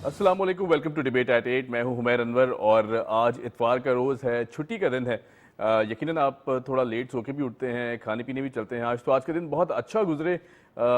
अस्सलाम वालेकुम, welcome to debate at 8। मैं हूं हुमैर अनवर और आज इतवार का रोज़ है, छुट्टी का दिन है। यकीनन आप थोड़ा लेट सो के भी उठते हैं, खाने पीने भी चलते हैं। आज का दिन बहुत अच्छा गुजरे।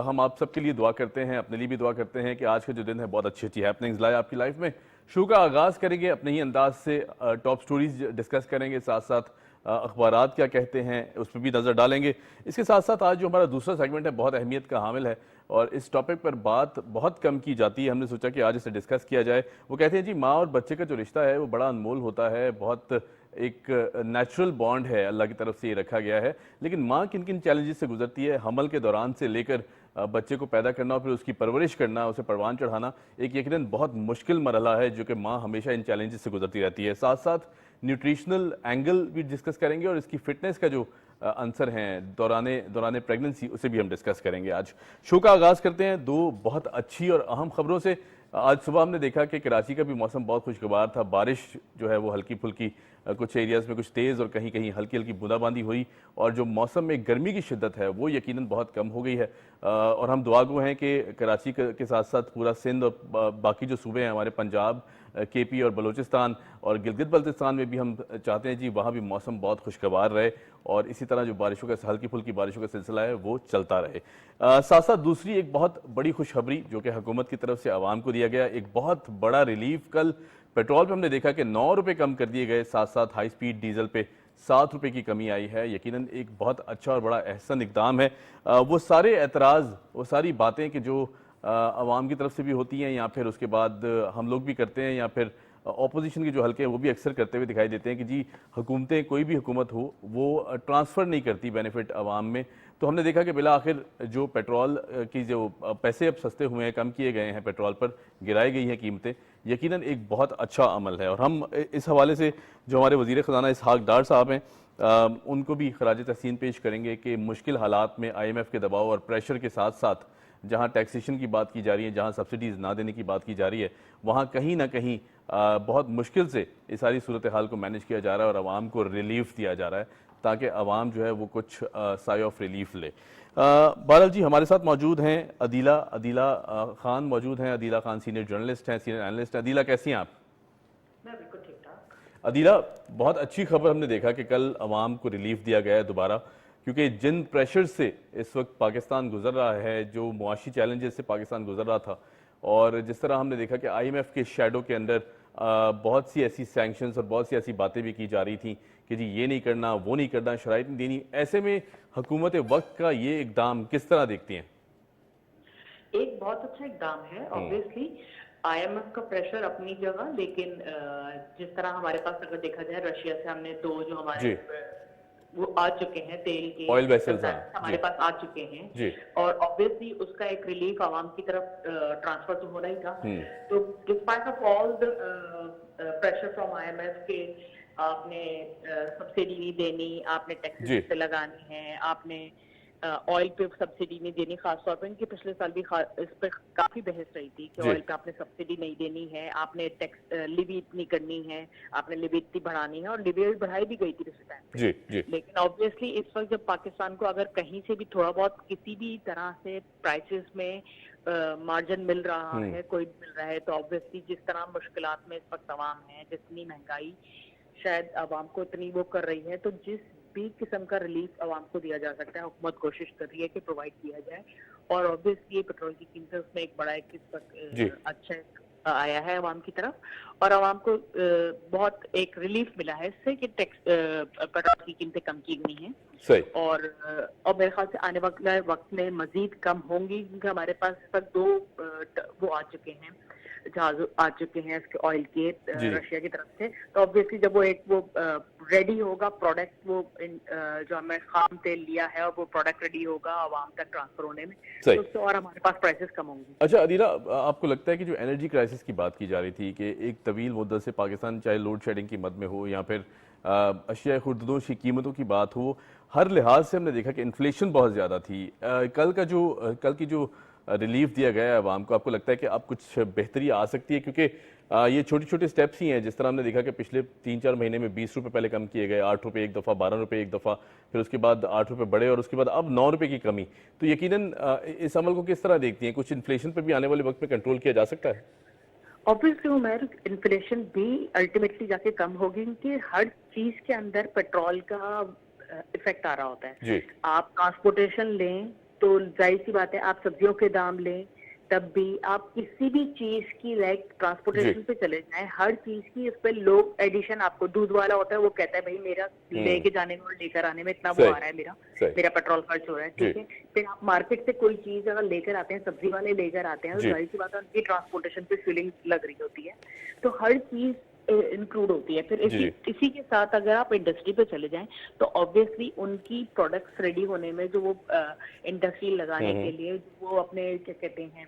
हम आप सबके लिए दुआ करते हैं, अपने लिए भी दुआ करते हैं कि आज का जो दिन है बहुत अच्छी अच्छी हैपनिंग्स लाए आपकी लाइफ में। शो का आगाज़ करेंगे अपने ही अंदाज से, टॉप स्टोरीज डिस्कस करेंगे, साथ साथ अखबारात क्या कहते हैं उस पर भी नज़र डालेंगे। इसके साथ साथ आज जो हमारा दूसरा सेगमेंट है बहुत अहमियत का हामिल है और इस टॉपिक पर बात बहुत कम की जाती है। हमने सोचा कि आज इसे डिस्कस किया जाए। वो कहते हैं जी, माँ और बच्चे का जो रिश्ता है वो बड़ा अनमोल होता है, बहुत एक नेचुरल बॉन्ड है, अल्लाह की तरफ से ये रखा गया है। लेकिन माँ किन किन चैलेंजेस से गुजरती है, हमल के दौरान से लेकर बच्चे को पैदा करना और फिर उसकी परवरिश करना, उसे परवान चढ़ाना एक यकीनन बहुत मुश्किल मरहला है जो कि माँ हमेशा इन चैलेंजेस से गुजरती रहती है। साथ साथ न्यूट्रिशनल एंगल भी डिस्कस करेंगे और इसकी फिटनेस का जो आंसर हैं दौराने प्रेगनेंसी, उसे भी हम डिस्कस करेंगे। आज शो का आगाज़ करते हैं दो बहुत अच्छी और अहम खबरों से। आज सुबह हमने देखा कि कराची का भी मौसम बहुत खुशगवार था। बारिश जो है वो हल्की फुल्की कुछ एरियाज़ में कुछ तेज़ और कहीं कहीं हल्की हल्की बूंदाबांदी हुई और जो मौसम में गर्मी की शिद्दत है वो यकीनन बहुत कम हो गई है। और हम दुआगो हैं कि कराची के साथ साथ पूरा सिंध और बाकी जो सूबे हैं हमारे, पंजाब, केपी और बलूचिस्तान और गिलगित बल्तिस्तान में भी हम चाहते हैं जी वहाँ भी मौसम बहुत खुशगवार रहे और इसी तरह जो बारिशों का हल्की फुल्की बारिशों का सिलसिला है वो चलता रहे। साथ साथ दूसरी एक बहुत बड़ी खुशखबरी जो कि हुकूमत की तरफ से आवाम को दिया गया, एक बहुत बड़ा रिलीफ। कल पेट्रोल पे हमने देखा कि 9 रुपये कम कर दिए गए, साथ साथ हाई स्पीड डीजल पे 7 रुपये की कमी आई है। यकीनन एक बहुत अच्छा और बड़ा अहसन इकदाम है। वो सारे एतराज़, वो सारी बातें कि जो आवाम की तरफ से भी होती हैं या फिर उसके बाद हम लोग भी करते हैं या फिर ऑपोजिशन के जो हल्के हैं वो भी अक्सर करते हुए दिखाई देते हैं कि जी हुकूमतें, कोई भी हुकूमत हो, वो ट्रांसफ़र नहीं करती बेनिफिट आवाम में। तो हमने देखा कि बिला आखिर जो पेट्रोल की जो पैसे अब सस्ते हुए हैं, कम किए गए हैं, पेट्रोल पर गिराई गई हैं कीमतें, यकीनन एक बहुत अच्छा अमल है। और हम इस हवाले से जो हमारे वज़ीर ख़ज़ाना इसहाक डार साहब हैं उनको भी खराज तहसीन पेश करेंगे कि मुश्किल हालात में IMF के दबाव और प्रेशर के साथ साथ जहाँ टैक्सेशन की बात की जा रही है, जहाँ सब्सिडीज़ ना देने की बात की जा रही है, वहाँ कहीं ना कहीं बहुत मुश्किल से इस सारी सूरत हाल को मैनेज किया जा रहा है और आवाम को रिलीफ दिया जा रहा है ताकि आवाम जो है वो कुछ साई ऑफ रिलीफ ले। बहरहाल जी, हमारे साथ मौजूद हैं अदीला खान मौजूद हैं। अदीला खान सीनियर जर्नलिस्ट हैं, सीनियर एनालिस्ट हैं। अदीला, कैसी हैं आप? मैं बिल्कुल ठीक ठाक। अदीला, बहुत अच्छी खबर हमने देखा कि कल आवाम को रिलीफ दिया गया है दोबारा, क्योंकि जिन प्रेशर से इस वक्त पाकिस्तान गुजर रहा है, जो मुआशी चैलेंजेस से पाकिस्तान गुजर रहा था और जिस तरह हमने देखा कि IMF के शैडो के अंदर बहुत सी ऐसी सैंक्शंस और बहुत सी ऐसी बातें भी की जा रही थी कि जी ये नहीं करना, वो नहीं करना, शराइत नहीं देनी, ऐसे में हुकूमत वक्त का ये इकदाम किस तरह देखती हैं? एक बहुत अच्छा इकदाम है। ऑब्वियसली IMF का प्रेशर अपनी जगह, लेकिन जिस तरह हमारे पास अगर देखा जाए, रशिया से हमने दो जो हमारे वो आ चुके हैं तेल के ऑयल वेसल्स हमारे पास आ चुके हैं और ऑब्वियसली उसका एक रिलीफ आवाम की तरफ ट्रांसफर तो होना ही था। तो despite of all the pressure from IMF के आपने सब्सिडी नहीं देनी, आपने टैक्सेस पे लगानी है, आपने ऑयल पे सब्सिडी नहीं देनी। खासतौर पर इनके पिछले साल भी इस पर काफी बहस रही थी कि ऑयल पे आपने सब्सिडी नहीं देनी है, आपने टैक्स लिवी इतनी करनी है, आपने लिवी इतनी बढ़ानी है और लिवी बढ़ाई भी गई थी पिछले टाइम पे। लेकिन ऑब्वियसली इस वक्त जब पाकिस्तान को अगर कहीं से भी थोड़ा बहुत किसी भी तरह से प्राइसेस में मार्जिन मिल रहा है, कोई मिल रहा है, तो ऑब्वियसली जिस तरह मुश्किलात में इस वक्त आवाम है, जितनी महंगाई शायद आवाम को इतनी वो कर रही है, तो जिस भी किस्म का रिलीफ आवाम को दिया जा सकता है हुकूमत कोशिश कर रही है कि प्रोवाइड किया जाए। और ऑब्वियसली ये पेट्रोल की कीमतें उसमें एक बड़ा एक अच्छा आया है आवाम की तरफ और आवाम को बहुत एक रिलीफ मिला है इससे कि टैक्स पेट्रोल की कीमतें कम की गई हैं और मेरे ख्याल से आने वाले वक्त में मजीद कम होंगी, क्योंकि हमारे पास इस वक्त दो वो आ चुके हैं, जहाज आ चुके हैं इसके ऑयल के रशिया की तरफ से। तो ऑब्वियसली जब वो रेडी होगा प्रोडक्ट, वो जो हमने खाम तेल लिया है और वो प्रोडक्ट रेडी होगा आवाम तक ट्रांसफर होने में, तो उससे और हमारे पास प्राइसेस कम होंगी। अच्छा अदीला, आपको लगता है कि जो एनर्जी क्राइसिस की बात की जा रही थी कि एक तवील मुद्दत से पाकिस्तान चाहे लोड शेडिंग की मद में हो या फिर अशिया खुर्दोश की कीमतों की बात हो, हर लिहाज से हमने देखा कि इन्फ्लेशन बहुत ज़्यादा थी। कल की जो रिलीफ दिया गया है आवाम को, आपको लगता है कि अब कुछ बेहतरी आ सकती है? क्योंकि ये छोटे छोटे स्टेप्स ही हैं। जिस तरह हमने देखा कि पिछले 3-4 महीने में 20 रुपये पहले कम किए गए, 8 रुपये एक दफ़ा, 12 रुपये एक दफ़ा, फिर उसके बाद 8 रुपये बढ़े और उसके बाद अब 9 रुपये की कमी। तो यकीनन इस अमल को किस तरह देखती हैं? कुछ इन्फ्लेशन पर भी आने वाले वक्त में कंट्रोल किया जा सकता है? ऑब्वियसली उमेर इन्फ्लेशन भी अल्टीमेटली जाके कम होगी, क्योंकि हर चीज के अंदर पेट्रोल का इफेक्ट आ रहा होता है जी आप ट्रांसपोर्टेशन लें तो जाहिर सी बात है, आप सब्जियों के दाम लें तब भी, आप किसी भी चीज की लाइक जी ट्रांसपोर्टेशन पे चले जाएं, हर चीज की उस पर लोग एडिशन, आपको दूध वाला होता है वो कहता है भाई मेरा लेके जाने में और लेकर आने में इतना वो सही आ रहा है, मेरा सही मेरा पेट्रोल खर्च हो रहा है, जी ठीक है। फिर आप मार्केट से कोई चीज अगर लेकर आते हैं, सब्जी वाले लेकर आते हैं, तो जी जाहिर सी बात है उनकी ट्रांसपोर्टेशन पे फीलिंग लग रही होती है, तो हर चीज इंक्लूड होती है। फिर जी इसी जी इसी के साथ अगर आप इंडस्ट्री पे चले जाएं तो ऑब्वियसली उनकी प्रोडक्ट्स रेडी होने में, जो वो इंडस्ट्री लगाने के लिए जो वो अपने क्या कहते हैं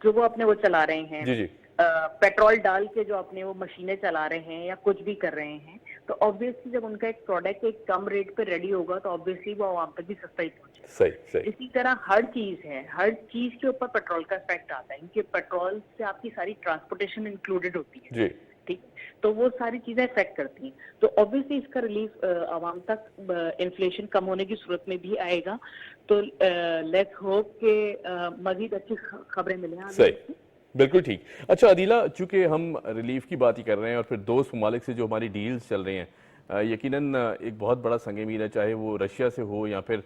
जो वो अपने वो चला रहे हैं, जी जी पेट्रोल डाल के जो अपने वो मशीनें चला रहे हैं या कुछ भी कर रहे हैं, तो ऑब्वियसली जब उनका एक प्रोडक्ट एक कम रेट पे रेडी होगा तो ऑब्वियसली वो वहां पर भी सस्ता ही पहुंचेगा। सही सही इसी तरह हर चीज है, हर चीज के ऊपर पेट्रोल का इफेक्ट आता है, क्योंकि पेट्रोल से आपकी सारी ट्रांसपोर्टेशन इंक्लूडेड होती है, जी ठीक है, तो वो सारी चीजें इफेक्ट करती हैं। तो ऑब्वियसली इसका रिलीफ आवाम तक इन्फ्लेशन कम होने की सूरत में भी आएगा। तो लेट्स होप के मजीद अच्छी खबरें मिलें आगे। सही बिल्कुल ठीक। अच्छा अदीला, चूंकि हम रिलीफ की बात ही कर रहे हैं और फिर दोस्त ममालिक से जो हमारी डील्स चल रही हैं, यकीनन एक बहुत बड़ा संग मील है, चाहे वो रशिया से हो या फिर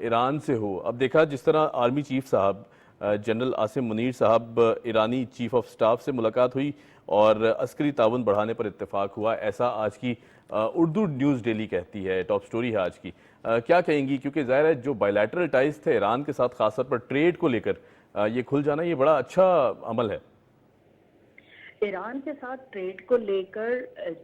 ईरान से हो। अब देखा जिस तरह आर्मी चीफ साहब जनरल आसिम मुनीर साहब ईरानी चीफ ऑफ स्टाफ से मुलाकात हुई और अस्करी ताउन बढ़ाने पर इत्तेफाक हुआ, ऐसा आज की उर्दू न्यूज़ डेली कहती है, टॉप स्टोरी है आज की। क्या कहेंगी, क्योंकि ज़ाहिर है जो बायलैटरल टाइज थे ईरान के साथ, खासतौर पर ट्रेड को लेकर ये खुल जाना, ये बड़ा अच्छा अमल है। ईरान के साथ ट्रेड को लेकर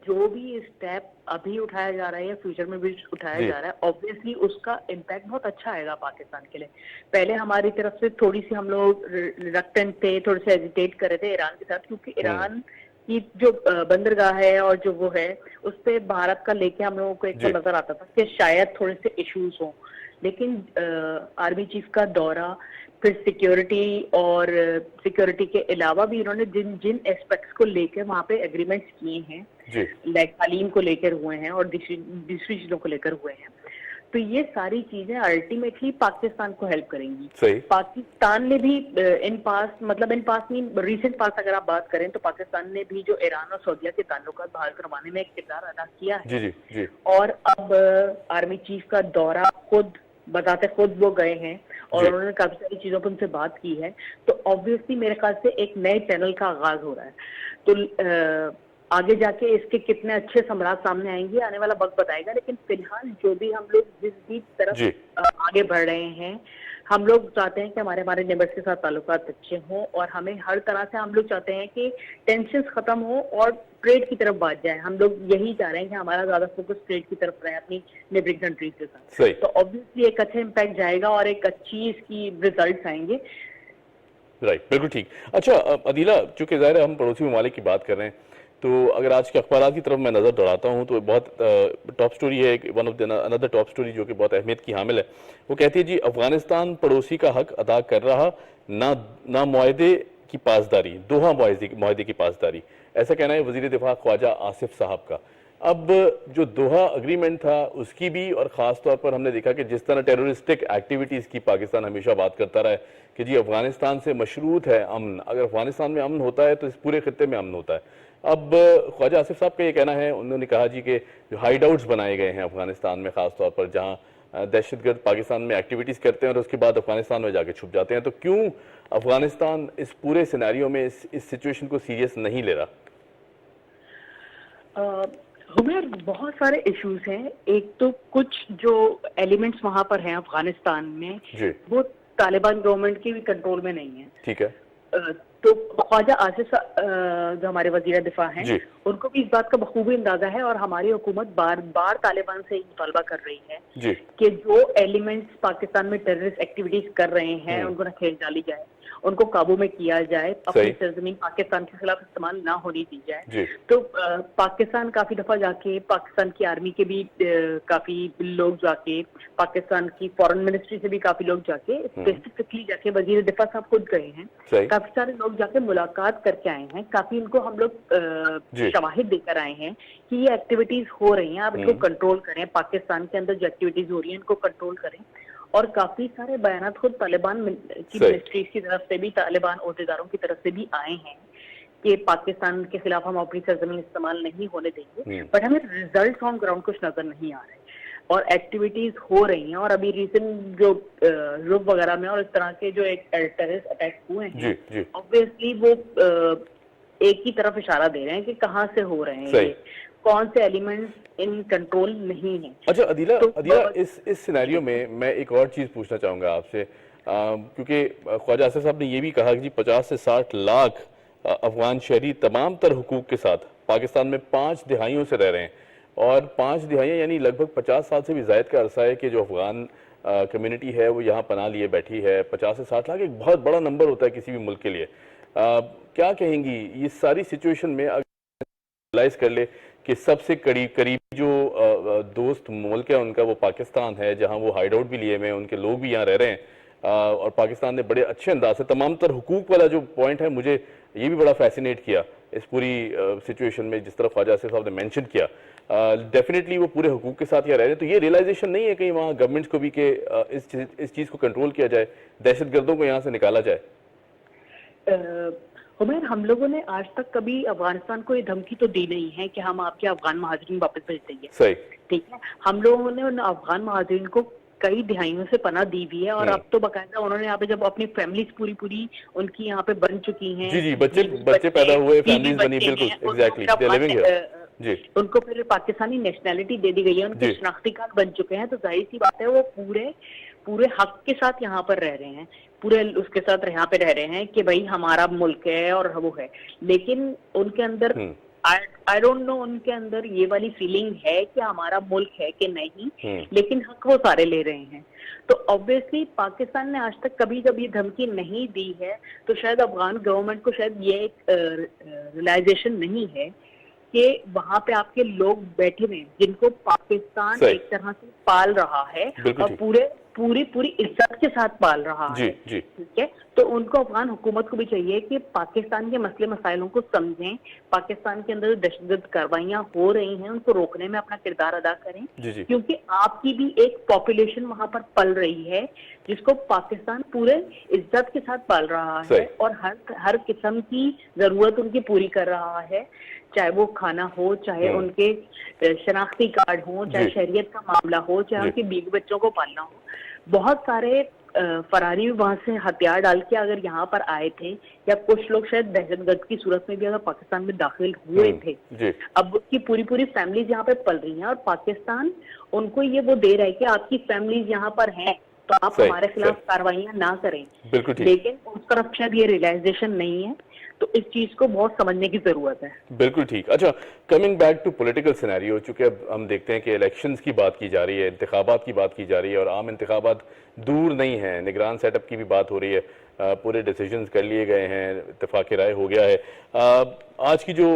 जो भी स्टेप अभी उठाया जा रहा है या फ्यूचर में भी उठाया जा रहा है, ऑब्वियसली उसका इम्पैक्ट बहुत अच्छा आएगा पाकिस्तान के लिए। पहले हमारी तरफ से थोड़ी सी हम लोग रिलक्टेंट थे, थोड़े से हेजिटेट कर रहे थे ईरान के साथ, क्योंकि ईरान की जो बंदरगाह है और जो वो है उस पर भारत का लेके हम लोगों को एक तो नजर आता था कि शायद थोड़े से इश्यूज हों, लेकिन आर्मी चीफ का दौरा, फिर सिक्योरिटी और सिक्योरिटी के अलावा भी इन्होंने जिन जिन एस्पेक्ट्स को लेकर वहाँ पे एग्रीमेंट्स किए हैं, लाइक तालीम को लेकर हुए हैं और दूसरी चीजों को लेकर हुए हैं, तो ये सारी चीजें अल्टीमेटली पाकिस्तान को हेल्प करेंगी। पाकिस्तान ने भी इन पास नहीं, रिसेंट पास अगर आप बात करें तो पाकिस्तान ने भी जो ईरान और सऊदीया के ताल्लुकात बहाल करवाने में एक किरदार अदा किया है। जी। और अब आर्मी चीफ का दौरा बताते खुद वो गए हैं और उन्होंने काफी सारी चीजों पर उनसे बात की है, तो ऑब्वियसली मेरे ख्याल से एक नए चैनल का आगाज हो रहा है। तो आगे जाके इसके कितने अच्छे सम्राट सामने आएंगे आने वाला वक्त बताएगा, लेकिन फिलहाल जो भी हम लोग जिस भी तरफ आगे बढ़ रहे हैं, हम लोग चाहते हैं कि हमारे नेबर्स के साथ ताल्लुकात अच्छे हों और हमें हर तरह से हम लोग चाहते हैं कि टेंशन खत्म हो और ट्रेड की तरफ बढ़ जाए। हम लोग यही चाह रहे हैं कि हमारा ज्यादा फोकस ट्रेड की तरफ रहे अपनी नेबरिंग कंट्रीज के साथ। तो ऑब्वियसली एक अच्छा इम्पैक्ट जाएगा और एक अच्छी इसकी रिजल्ट आएंगे। राइट, बिल्कुल ठीक। अच्छा अदीला, चूंकि ज़ाहिर है हम पड़ोसी ममालिक की बात कर रहे हैं, तो अगर आज के अखबार की तरफ मैं नज़र दौड़ाता हूँ तो बहुत टॉप स्टोरी है, one of the another top story जो कि बहुत अहमियत की हामिल है। वो कहती है जी, अफगानिस्तान पड़ोसी का हक अदा कर रहा, ना मुआहदे की पासदारी, दोहा मुआहदे की पासदारी, ऐसा कहना है वजीर दिफा ख्वाजा आसिफ साहब का। अब जो दोहा अग्रीमेंट था उसकी भी, और ख़ास तौर पर हमने देखा कि जिस तरह टेररिस्टिक एक्टिविटीज़ की पाकिस्तान हमेशा बात करता रहा है कि जी अफगानिस्तान से मशरूत है अमन, अगर अफगानिस्तान में अमन होता है तो इस पूरे खित्ते में अमन होता है। अब ख्वाजा आसिफ साहब का ये कहना है, उन्होंने कहा जी कि जो हाइड आउट्स बनाए गए हैं अफगानिस्तान में, ख़ासतौर पर जहाँ दहशतगर्द पाकिस्तान में एक्टिविटीज़ करते हैं और उसके बाद अफगानिस्तान में जाके छुप जाते हैं, तो क्यों अफगानिस्तान इस पूरे सिनेरियो में इस सिचुएशन को सीरियस नहीं ले रहा? हुमैर, बहुत सारे इश्यूज हैं। एक तो कुछ जो एलिमेंट्स वहां पर हैं अफगानिस्तान में, वो तालिबान गवर्नमेंट के भी कंट्रोल में नहीं है। ठीक है। तो ख्वाजा आसिफ जो हमारे वजीर दिफा हैं, उनको भी इस बात का बखूबी अंदाजा है और हमारी हुकूमत बार बार तालिबान से मुतालबा कर रही है कि जो एलिमेंट्स पाकिस्तान में टेररिस्ट एक्टिविटीज कर रहे हैं उनको नखेल डाली जाए, उनको काबू में किया जाए, अपनी सरजमीन पाकिस्तान के खिलाफ इस्तेमाल ना होने दी जाए। तो पाकिस्तान काफी दफा जाके, पाकिस्तान की आर्मी के भी काफी लोग जाके, पाकिस्तान की फॉरेन मिनिस्ट्री से भी काफी लोग जाके, स्पेसिफिकली जाके वजीर दिफा साहब खुद गए हैं, काफी सारे लोग जाके मुलाकात करके आए हैं, काफी इनको हम लोग शवाहिद देकर आए हैं कि ये एक्टिविटीज हो रही हैं, आप इनको कंट्रोल करें, पाकिस्तान के अंदर जो एक्टिविटीज हो रही है इनको कंट्रोल करें। और काफी सारे बयान खुद तालिबान की मिनिस्ट्रीज की तरफ से भी, तालिबान ओहदेदारों की तरफ से भी आए हैं कि पाकिस्तान के खिलाफ हम अपनी सरजमीन इस्तेमाल नहीं होने देंगे, बट हमें रिजल्ट ऑन ग्राउंड कुछ नजर नहीं आ रहे और एक्टिविटीज हो रही हैं। और अभी रिसेंट जो रुब वगैरह में और इस तरह के जो एक टेररिस्ट अटैक हुए हैं, ऑब्वियसली वो एक ही तरफ इशारा दे रहे हैं कि कहाँ से हो रहे हैं, ये कौन से एलिमेंट्स इन कंट्रोल नहीं है। अच्छा अदीला, इस सिनेरियो में मैं एक और चीज पूछना चाहूंगा आपसे, क्योंकि ख्वाजा आसिफ साहब ने ये भी कहा कि 50 से 60 लाख अफगान शहरी तमाम तर हुकूक के साथ पाकिस्तान में 5 दिहाइयों से रह रहे हैं, और 5 दिहाइयाँ यानी लगभग 50 साल से भी जायद का अरसा है कि जो अफगान कम्युनिटी है वो यहाँ पनाह लिए बैठी है। 50 से 60 लाख एक बहुत बड़ा नंबर होता है किसी भी मुल्क के लिए। क्या कहेंगी ये सारी सिचुएशन में, अगर रियलाइज कर ले कि सबसे करीबी जो दोस्त मुल्क है उनका वो पाकिस्तान है, जहाँ वो हाइड आउट भी लिए हुए हैं, उनके लोग भी यहाँ रह रहे हैं, और पाकिस्तान ने बड़े अच्छे अंदाज से तमाम तर हुकूक वाला जो पॉइंट है, मुझे ये भी बड़ा फैसिनेट किया इस पूरी सिचुएशन में, जिस तरह ख्वाजा आसिफ साहब ने मेंशन किया। डेफिनेटली वो पूरे हुकूक के साथ यहाँ रह रहे हैं, तो ये रियलाइजेशन नहीं है कहीं वहाँ गवर्नमेंट्स को भी कि इस चीज़ को कंट्रोल किया जाए, दहशतगर्दों को यहाँ से निकाला जाए? उमर, हम लोगों ने आज तक कभी अफगानिस्तान को ये धमकी तो दी नहीं है कि हम आपके अफगान महाजरीन वापस भेज देंगे। सही, ठीक है। हम लोगों ने उन अफगान महाजरीन को कई दिहाइयों से पनाह दी हुई है, और अब तो बाकायदा उन्होंने यहाँ पे जब अपनी फैमिलीज पूरी उनकी यहाँ पे बन चुकी हैं, जी बच्चे पैदा हुए, फैमिलीज बनी, बिल्कुल exactly, they are living here जी, उनको फिर पाकिस्तानी नेशनैलिटी दे दी गई है, उनके शनाख्ती कार्ड बन चुके हैं, तो जाहिर सी बात है वो पूरे हक के साथ यहाँ पर रह रहे हैं, पूरे उसके साथ यहाँ पे रह रहे हैं कि भाई हमारा मुल्क है और वो है। लेकिन उनके अंदर आई डोंट नो, उनके अंदर ये वाली फीलिंग है कि हमारा मुल्क है कि नहीं, लेकिन हक वो सारे ले रहे हैं। तो ऑब्वियसली पाकिस्तान ने आज तक कभी जब ये धमकी नहीं दी है, तो शायद अफगान गवर्नमेंट को शायद ये एक रियलाइजेशन नहीं है कि वहां पे आपके लोग बैठे हुए जिनको पाकिस्तान एक तरह से पाल रहा है और पूरी इज्जत के साथ पाल रहा है, ठीक है। तो उनको अफगान हुकूमत को भी चाहिए कि पाकिस्तान के मसले मसाइलों को समझें, पाकिस्तान के अंदर जो दहशतगर्द कार्रवाइयां हो रही हैं उनको रोकने में अपना किरदार अदा करें, क्योंकि आपकी भी एक पॉपुलेशन वहां पर पल रही है जिसको पाकिस्तान पूरे इज्जत के साथ पाल रहा है और हर किस्म की जरूरत उनकी पूरी कर रहा है, चाहे वो खाना हो, चाहे उनके शनाख्ती कार्ड हो, चाहे शरीयत का मामला हो, चाहे उनके बीवी बच्चों को पालना हो। बहुत सारे फरारी वहां से हथियार डाल के अगर यहाँ पर आए थे, या कुछ लोग शायद दहशतगर्द की सूरत में भी अगर पाकिस्तान में दाखिल हुए थे, अब उसकी पूरी फैमिलीज यहाँ पे पल रही हैं और पाकिस्तान उनको ये वो दे रहा है कि आपकी फैमिलीज यहाँ पर हैं तो आप हमारे खिलाफ कार्रवाइयां ना करें, लेकिन उस तरफ शायद ये रियलाइजेशन नहीं है। तो इस चीज को बहुत समझने की जरूरत है। बिल्कुल ठीक। अच्छा, coming back to political scenario, चूंकि अब हम देखते हैं कि इलेक्शंस की बात की जा रही है, इंतखाबात की बात की जा रही है, और आम इंतखाबात दूर नहीं है, निगरान सेटअप की भी बात हो रही है, पूरे डिसीजंस कर लिए गए हैं, इत्तेफाक राय हो गया है। आज की जो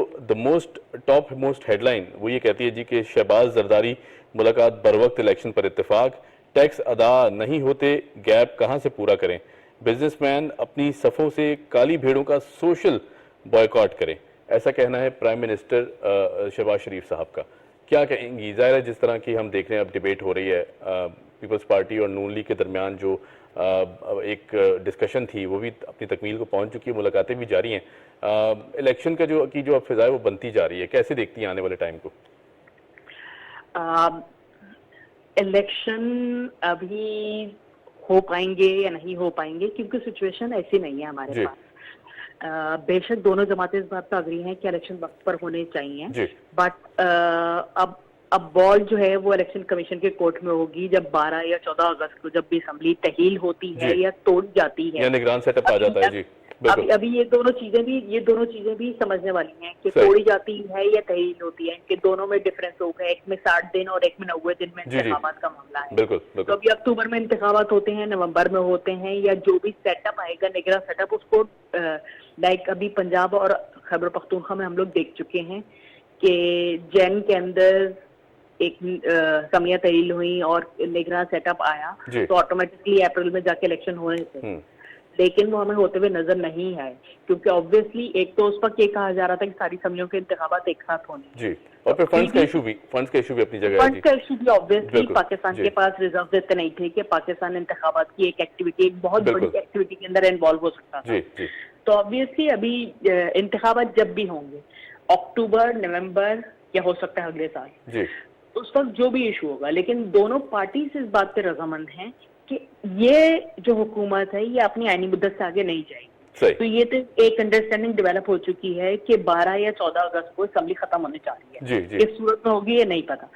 टॉप मोस्ट हेडलाइन वो ये कहती है जी कि शहबाज जरदारी मुलाकात बर वक्त इलेक्शन पर इत्तेफाक, टैक्स अदा नहीं होते, गैप कहाँ से पूरा करें, बिजनेसमैन अपनी सफ़ों से काली भेड़ों का सोशल बॉयकॉट करें, ऐसा कहना है प्राइम मिनिस्टर शहबाज शरीफ साहब का। क्या कहेंगी? ज़ाहिर है जिस तरह की हम देख रहे हैं अब डिबेट हो रही है पीपल्स पार्टी और नून लीग के दरमियान, जो एक डिस्कशन थी वो भी अपनी तकमील को पहुंच चुकी है, मुलाकातें भी जारी हैं, इलेक्शन का जो अब फिजा है वो बनती जा रही है, कैसे देखती हैं आने वाले टाइम को? इलेक्शन अभी हो पाएंगे या नहीं हो पाएंगे, क्योंकि सिचुएशन ऐसी नहीं है हमारे पास। बेशक दोनों जमातें इस बात पर अग्री हैं कि इलेक्शन वक्त पर होने चाहिए, बट अब बॉल जो है वो इलेक्शन कमीशन के कोर्ट में होगी जब 12 या 14 अगस्त को जब भी असेंबली तहील होती है या तोड़ जाती है, या निगरान सेटअप आ जाता है। जी, अभी ये दोनों चीजें भी समझने वाली हैं कि तोड़ी जाती है या तहील होती है, इनके दोनों में डिफरेंस होगा, एक में 60 दिन और एक में 90 दिन में इंतखाबात का मामला है। बिल्कुल। तो अभी अक्टूबर में इंतखाबात होते हैं, नवंबर में होते हैं, या जो भी सेटअप आएगा निगरान सेटअप, उसको लाइक अभी पंजाब और खैबर पख्तूनख्वा में हम लोग देख चुके हैं कि जैन के अंदर एक कमियां तहील हुई और निगरान सेटअप आया, तो ऑटोमेटिकली अप्रैल में जाके इलेक्शन होने थे। लेकिन वो हमें होते हुए नजर नहीं आए, क्योंकि ऑब्वियसली एक तो उस वक्त ये कहा जा रहा था कि सारी असम्बलियों के इंतखाबात एक साथ होने जी, और फिर फंड्स का इशू भी अपनी जगह है। फंड का इशू भी ऑब्वियसली बिल्कुल, पाकिस्तान जी। के पास रिजर्व इतने नहीं थे कि पाकिस्तान इंतखाबात की एक एक्टिविटी, एक बहुत बड़ी बिल्कुल। एक्टिविटी के अंदर इन्वॉल्व हो सकता था। जी, जी। तो ऑब्वियसली अभी इंतखाबात जब भी होंगे, अक्टूबर, नवंबर या हो सकता है अगले साल, जी, उस वक्त जो भी इशू होगा, लेकिन दोनों पार्टी इस बात पे रजामंद हैं कि ये जो हुकूमत है ये अपनी आईनी मुद्दत से आगे नहीं जाएगी। सही। तो ये तो एक अंडरस्टैंडिंग डेवलप हो चुकी है कि 12 या 14 अगस्त को असेंबली खत्म होने जा रही है। जी, जी। किस सूरत में होगी ये नहीं पता,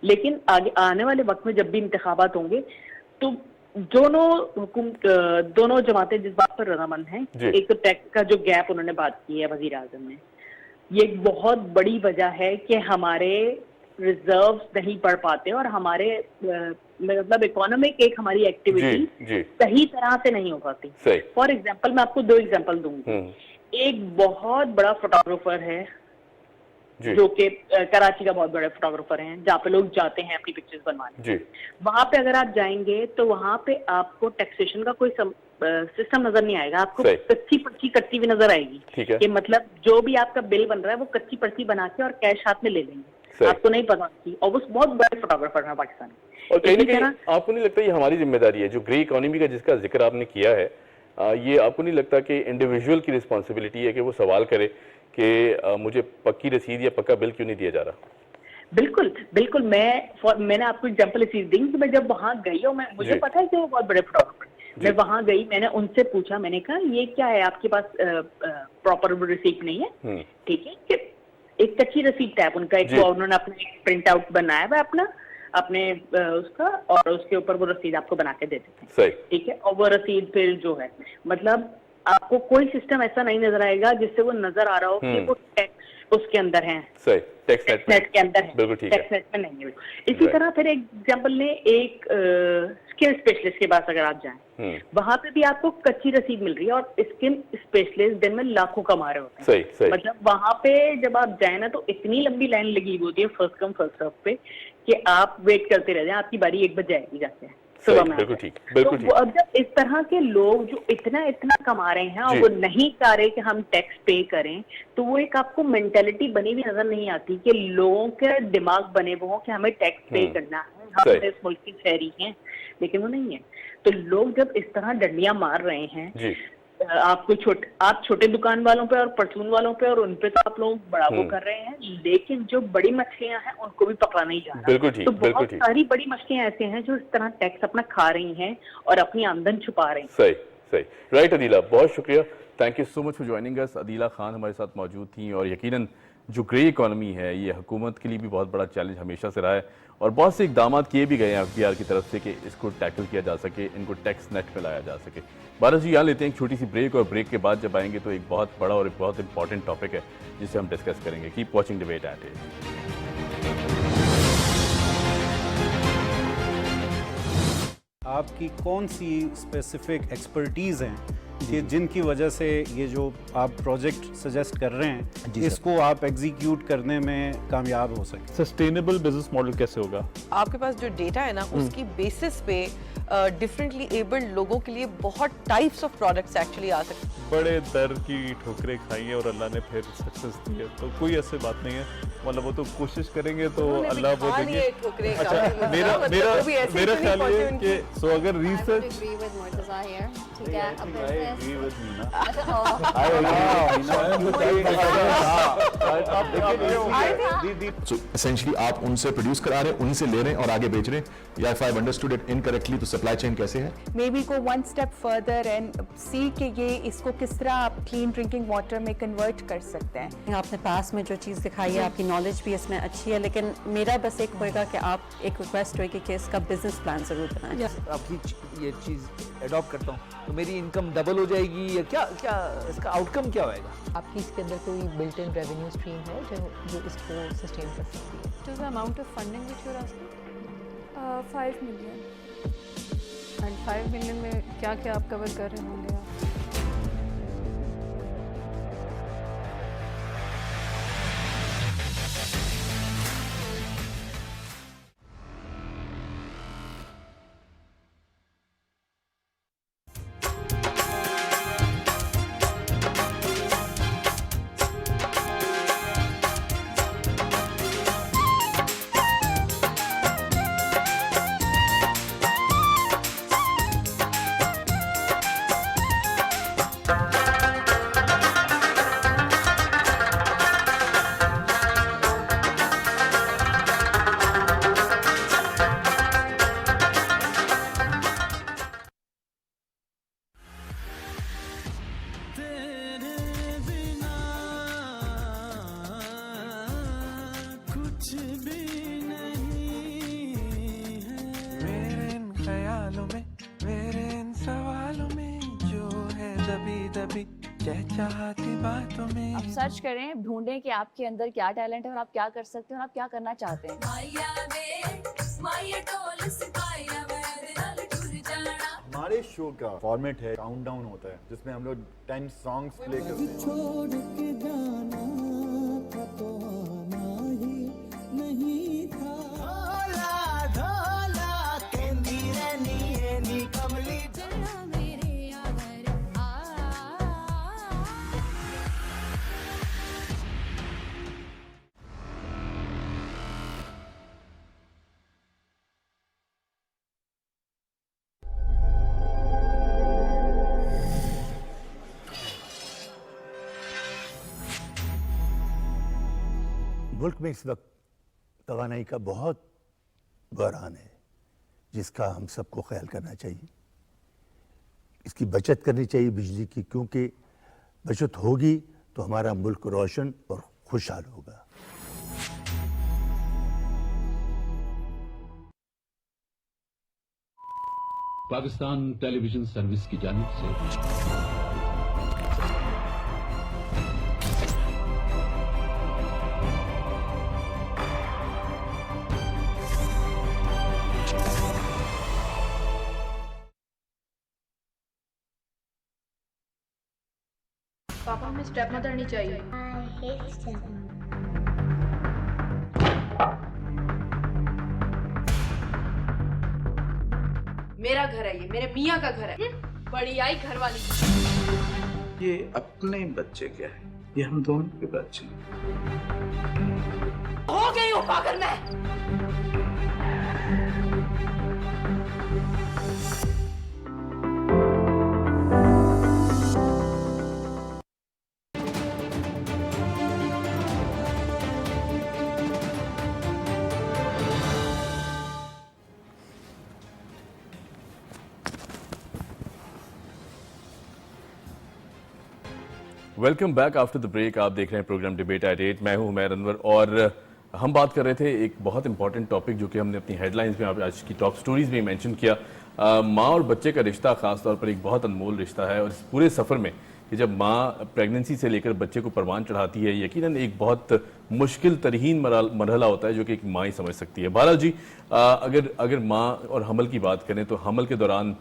लेकिन आगे आने वाले वक्त में जब भी इंतखाबात होंगे तो दोनों जमातें जिस बात पर रजामंद हैं, जी। एक तो टैक्स का जो गैप उन्होंने बात की है वजीर आजम ने, ये एक बहुत बड़ी वजह है कि हमारे रिजर्व नहीं बढ़ पाते और हमारे मतलब इकोनॉमिक एक हमारी एक्टिविटी जी। सही तरह से नहीं हो पाती। सही। फॉर एग्जाम्पल मैं आपको 2 एग्जाम्पल दूंगी। एक बहुत बड़ा फोटोग्राफर है जी। जो कि कराची का बहुत बड़ा फोटोग्राफर है, जहाँ पे लोग जाते हैं अपनी पिक्चर्स बनवाने। जी। वहां पे अगर आप जाएंगे तो वहां पे आपको टैक्सेशन का कोई सिस्टम नजर नहीं आएगा, आपको सही। कच्ची पर्ची कटती हुई नजर आएगी। ठीक है। कि मतलब जो भी आपका बिल बन रहा है वो कच्ची पर्ची बना के और कैश हाथ में ले लेंगे, सही। आपको नहीं पता की। और वो बहुत बड़े फोटोग्राफर है पाकिस्तान में। और कहीं ना इसी कहीं तरह आपको नहीं लगता ये हमारी जिम्मेदारी है, जो ग्रे इकोनॉमी का जिसका जिक्र आपने किया है, ये आपको नहीं लगता कि इंडिविजुअल की रिस्पॉन्सिबिलिटी है कि वो सवाल करे कि मुझे पक्की रसीद या पक्का बिल क्यों नहीं दिया जा रहा? बिल्कुल बिल्कुल। मैंने आपको एग्जांपल इसी दी कि मैं जब वहां गई और मुझे जी। पता है कि वो बहुत बड़े फोटोग्राफर, जी। मैं वहां गई, मैंने उनसे पूछा, मैंने कहा ये क्या है आपके पास प्रॉपर रिसीप्ट नहीं है? ठीक है, कि एक कच्ची रसीद है उनका, एक जी। वो उन्होंने अपना एक प्रिंट आउट बनाया हुआ अपना अपने उसका, और उसके ऊपर वो रसीद आपको बना के दे देते हैं। सही। ठीक है, और वो रसीद फिर जो है, मतलब आपको कोई सिस्टम ऐसा नहीं नजर आएगा जिससे वो नजर आ रहा हो कि वो टैक्स उसके अंदर है, सही, टैक्स नेट के अंदर है, बिल्कुल ठीक है। टैक्स नेट में नहीं है। इसी तरह फिर एग्जाम्पल ने एक स्किल स्पेशलिस्ट के पास अगर आप जाएं, वहां पे भी आपको कच्ची रसीद मिल रही है और स्किल स्पेशलिस्ट दिन में लाखों कमा रहे होते हैं। सही, सही। मतलब वहां पे जब आप जाए ना तो इतनी लंबी लाइन लगी होती है फर्स्ट कम फर्स्ट सर्व पे कि आप वेट करते रह जाए, आपकी बारी 1 बजे जाएगी जाके सुबह में। बिल्कुल ठीक, बिल्कुल ठीक। तो अब जब इस तरह के लोग जो इतना कमा रहे हैं और वो नहीं चाह रहे कि हम टैक्स पे करें, तो वो एक आपको मेंटेलिटी बनी हुई नजर नहीं आती कि लोगों के दिमाग बने हुए हो कि हमें टैक्स पे करना है, हम इस मुल्क की शहरी हैं, लेकिन वो नहीं है। तो लोग जब इस तरह डंडियां मार रहे हैं जी। आप छोटे दुकान वालों पे और परचून वालों पे और उन पे तो आप लोग बड़ा वो कर रहे हैं, लेकिन जो बड़ी मछलियां हैं उनको भी पकड़ा नहीं जा रहा। बिल्कुल ठीक, तो बिल्कुल बहुत ठीक। सारी बड़ी मछलियां ऐसे हैं जो इस तरह टैक्स अपना खा रही हैं और अपनी आमदन छुपा रही हैं। सही, सही। राइट अदीला, बहुत शुक्रिया, thank you so much for joining us. Adeela Khan हमारे साथ मौजूद थी, और यकीनन जो ग्रे इकोनॉमी है ये हुकूमत के लिए भी बहुत बड़ा चैलेंज हमेशा से रहा है, और बहुत से इकदाम किए भी गए हैं एफबीआर की तरफ से कि इसको टैकल किया जा सके, इनको टैक्स नेट में लाया जा सके। भारत जी यहाँ लेते हैं एक छोटी सी ब्रेक, और ब्रेक के बाद जब आएंगे तो एक बहुत बड़ा और एक बहुत इंपॉर्टेंट टॉपिक है जिसे हम डिस्कस करेंगे। Keep watching debate at 8। आपकी कौन सी स्पेसिफिक एक्सपर्टीज़ हैं कि जिनकी वजह से ये जो आप प्रोजेक्ट सजेस्ट कर रहे हैं इसको आप एग्जीक्यूट करने में कामयाब हो सके? सस्टेनेबल बिजनेस मॉडल कैसे होगा? आपके पास जो डेटा है ना उसकी बेसिस पे डिफरेंटली एबल्ड लोगों के लिए बहुत टाइप्स ऑफ प्रोडक्ट्स एक्चुअली आ सकते हैं। बड़े दर की ठोकरें खाई है और अल्लाह ने फिर सक्सेस दी है, तो कोई ऐसी बात नहीं है, मतलब वो तो कोशिश करेंगे तो अल्लाह वो देंगे। अच्छा, मेरा ख्याल ये है कि सो अगर रिसर्च ठीक है, So essentially आप उनसे प्रोड्यूस करा रहे हैं, उन्हीं से ले रहे हैं और आगे बेच रहे हैं, या if I've understood it incorrectly तो सप्लाई चेन कैसे है? Maybe go one step further and see कि ये इसको किस तरह आप क्लीन ड्रिंकिंग वाटर में कन्वर्ट कर सकते हैं। आपने पास में जो चीज़ दिखाई है, आपकी नॉलेज भी इसमें अच्छी है, लेकिन मेरा बस एक होएगा कि आप एक रिक्वेस्ट होएगी कि इसका बिजनेस प्लान जरूर बनाएं। आपकी ये चीज़ एडॉप्ट करता हूँ तो मेरी इनकम डबल हो जाएगी या क्या इसका आउटकम क्या होएगा? आपकी इसके अंदर कोई बिल्ट इन रेवेन्यू स्ट्रीम है जो इसको सस्टेन कर सकती है? What is the amount of funding which you are asking? 5 million. And 5 million में क्या क्या आप कवर कर रहे होंगे आप? भी नहीं है। मेरे इन ख्यालों में, मेरे इन सवालों में जो है दबी दबी चाहती बातों में। आप सर्च करें, ढूंढें कि आपके अंदर क्या टैलेंट है और आप क्या कर सकते हैं और आप क्या करना चाहते हैं। हमारे शो का फॉर्मेट है काउंटडाउन होता है जिसमें हम लोग 10 सॉन्ग्स प्ले करते हैं। छोड़ के जाना था तो आना ही नहीं था। धोला धोला केंदी रनी एनी कमली जरा मेरे यार आ। मुल्क में इस वक्त तवानाई का बहुत बहरान है जिसका हम सबको ख्याल करना चाहिए। इसकी बचत करनी चाहिए बिजली की, क्योंकि बचत होगी तो हमारा मुल्क रोशन और खुशहाल होगा। पाकिस्तान टेलीविजन सर्विस की जानिब से पापा हमें स्टेप मदर नहीं चाहिए। मेरा घर है, ये मेरे मियाँ का घर है। बड़ी आई घर वाली। ये अपने बच्चे क्या है, ये हम दोनों के बच्चे। हो गई हूँ पागल मैं। Welcome back after the break. आप देख रहे हैं प्रोग्राम डिबेट एट 8। मैं हूं हुमैर अनवर और हम बात कर रहे थे एक बहुत इंपॉर्टेंट टॉपिक जो कि हमने अपनी हेडलाइंस में आज की टॉप स्टोरीज में मेंशन किया। माँ और बच्चे का रिश्ता खासतौर पर एक बहुत अनमोल रिश्ता है और इस पूरे सफ़र में कि जब माँ प्रेगनेंसी से लेकर बच्चे को परवान चढ़ाती है, यकीनन एक बहुत मुश्किल तरीन मरहला होता है जो कि एक माँ ही समझ सकती है। बहरहाल जी, अगर माँ और हमल की बात करें तो हमल के दौरान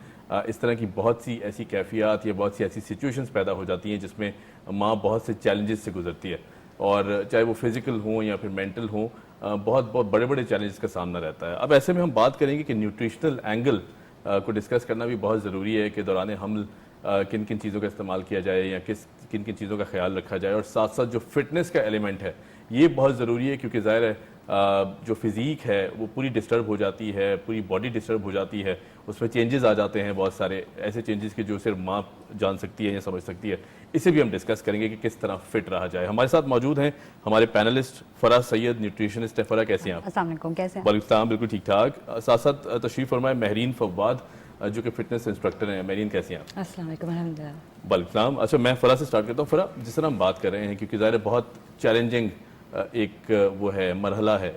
इस तरह की बहुत सी ऐसी कैफियत या बहुत सी ऐसी सिचुएशंस पैदा हो जाती हैं जिसमें माँ बहुत से चैलेंजेस से गुजरती है, और चाहे वो फिजिकल हों या फिर मेंटल हों, बहुत बहुत बड़े बड़े चैलेंजेस का सामना रहता है। अब ऐसे में हम बात करेंगे कि न्यूट्रिशनल एंगल को डिस्कस करना भी बहुत ज़रूरी है कि दौरान हमल किन किन चीज़ों का इस्तेमाल किया जाए या किन किन चीज़ों का ख्याल रखा जाए, और साथ साथ जो फिटनेस का एलिमेंट है ये बहुत ज़रूरी है, क्योंकि ज़ाहिर है जो फिज़ीक है वो पूरी डिस्टर्ब हो जाती है, पूरी बॉडी डिस्टर्ब हो जाती है, उसमें चेंजेस आ जाते हैं, बहुत सारे ऐसे चेंजेस के जो सिर्फ माँ जान सकती है या समझ सकती है। इसे भी हम डिस्कस करेंगे कि किस तरह फिट रहा जाए। हमारे साथ मौजूद हैं हमारे पैनलिस्ट फ़रा सैयद, न्यूट्रिशनिस्ट है। फ़रा, कैसे हैं आप? अस्सलाम वालेकुम, कैसे हैं? वालेकुम, बिल्कुल ठीक ठाक। साथ साथ तशरीफ़ फरमाए महरीन फवाद जो कि फिटनेस इंस्ट्रक्टर हैं। महरीन, कैसी हैं आप? अस्सलाम वालेकुम, अल्हम्दुलिल्लाह। वालेकुम। अच्छा, मैं फ़रा से स्टार्ट करता हूँ। फ़रा, जिस तरह हम बात कर रहे हैं, क्योंकि ज़ाहिर बहुत चैलेंजिंग एक वो है, मरहला है,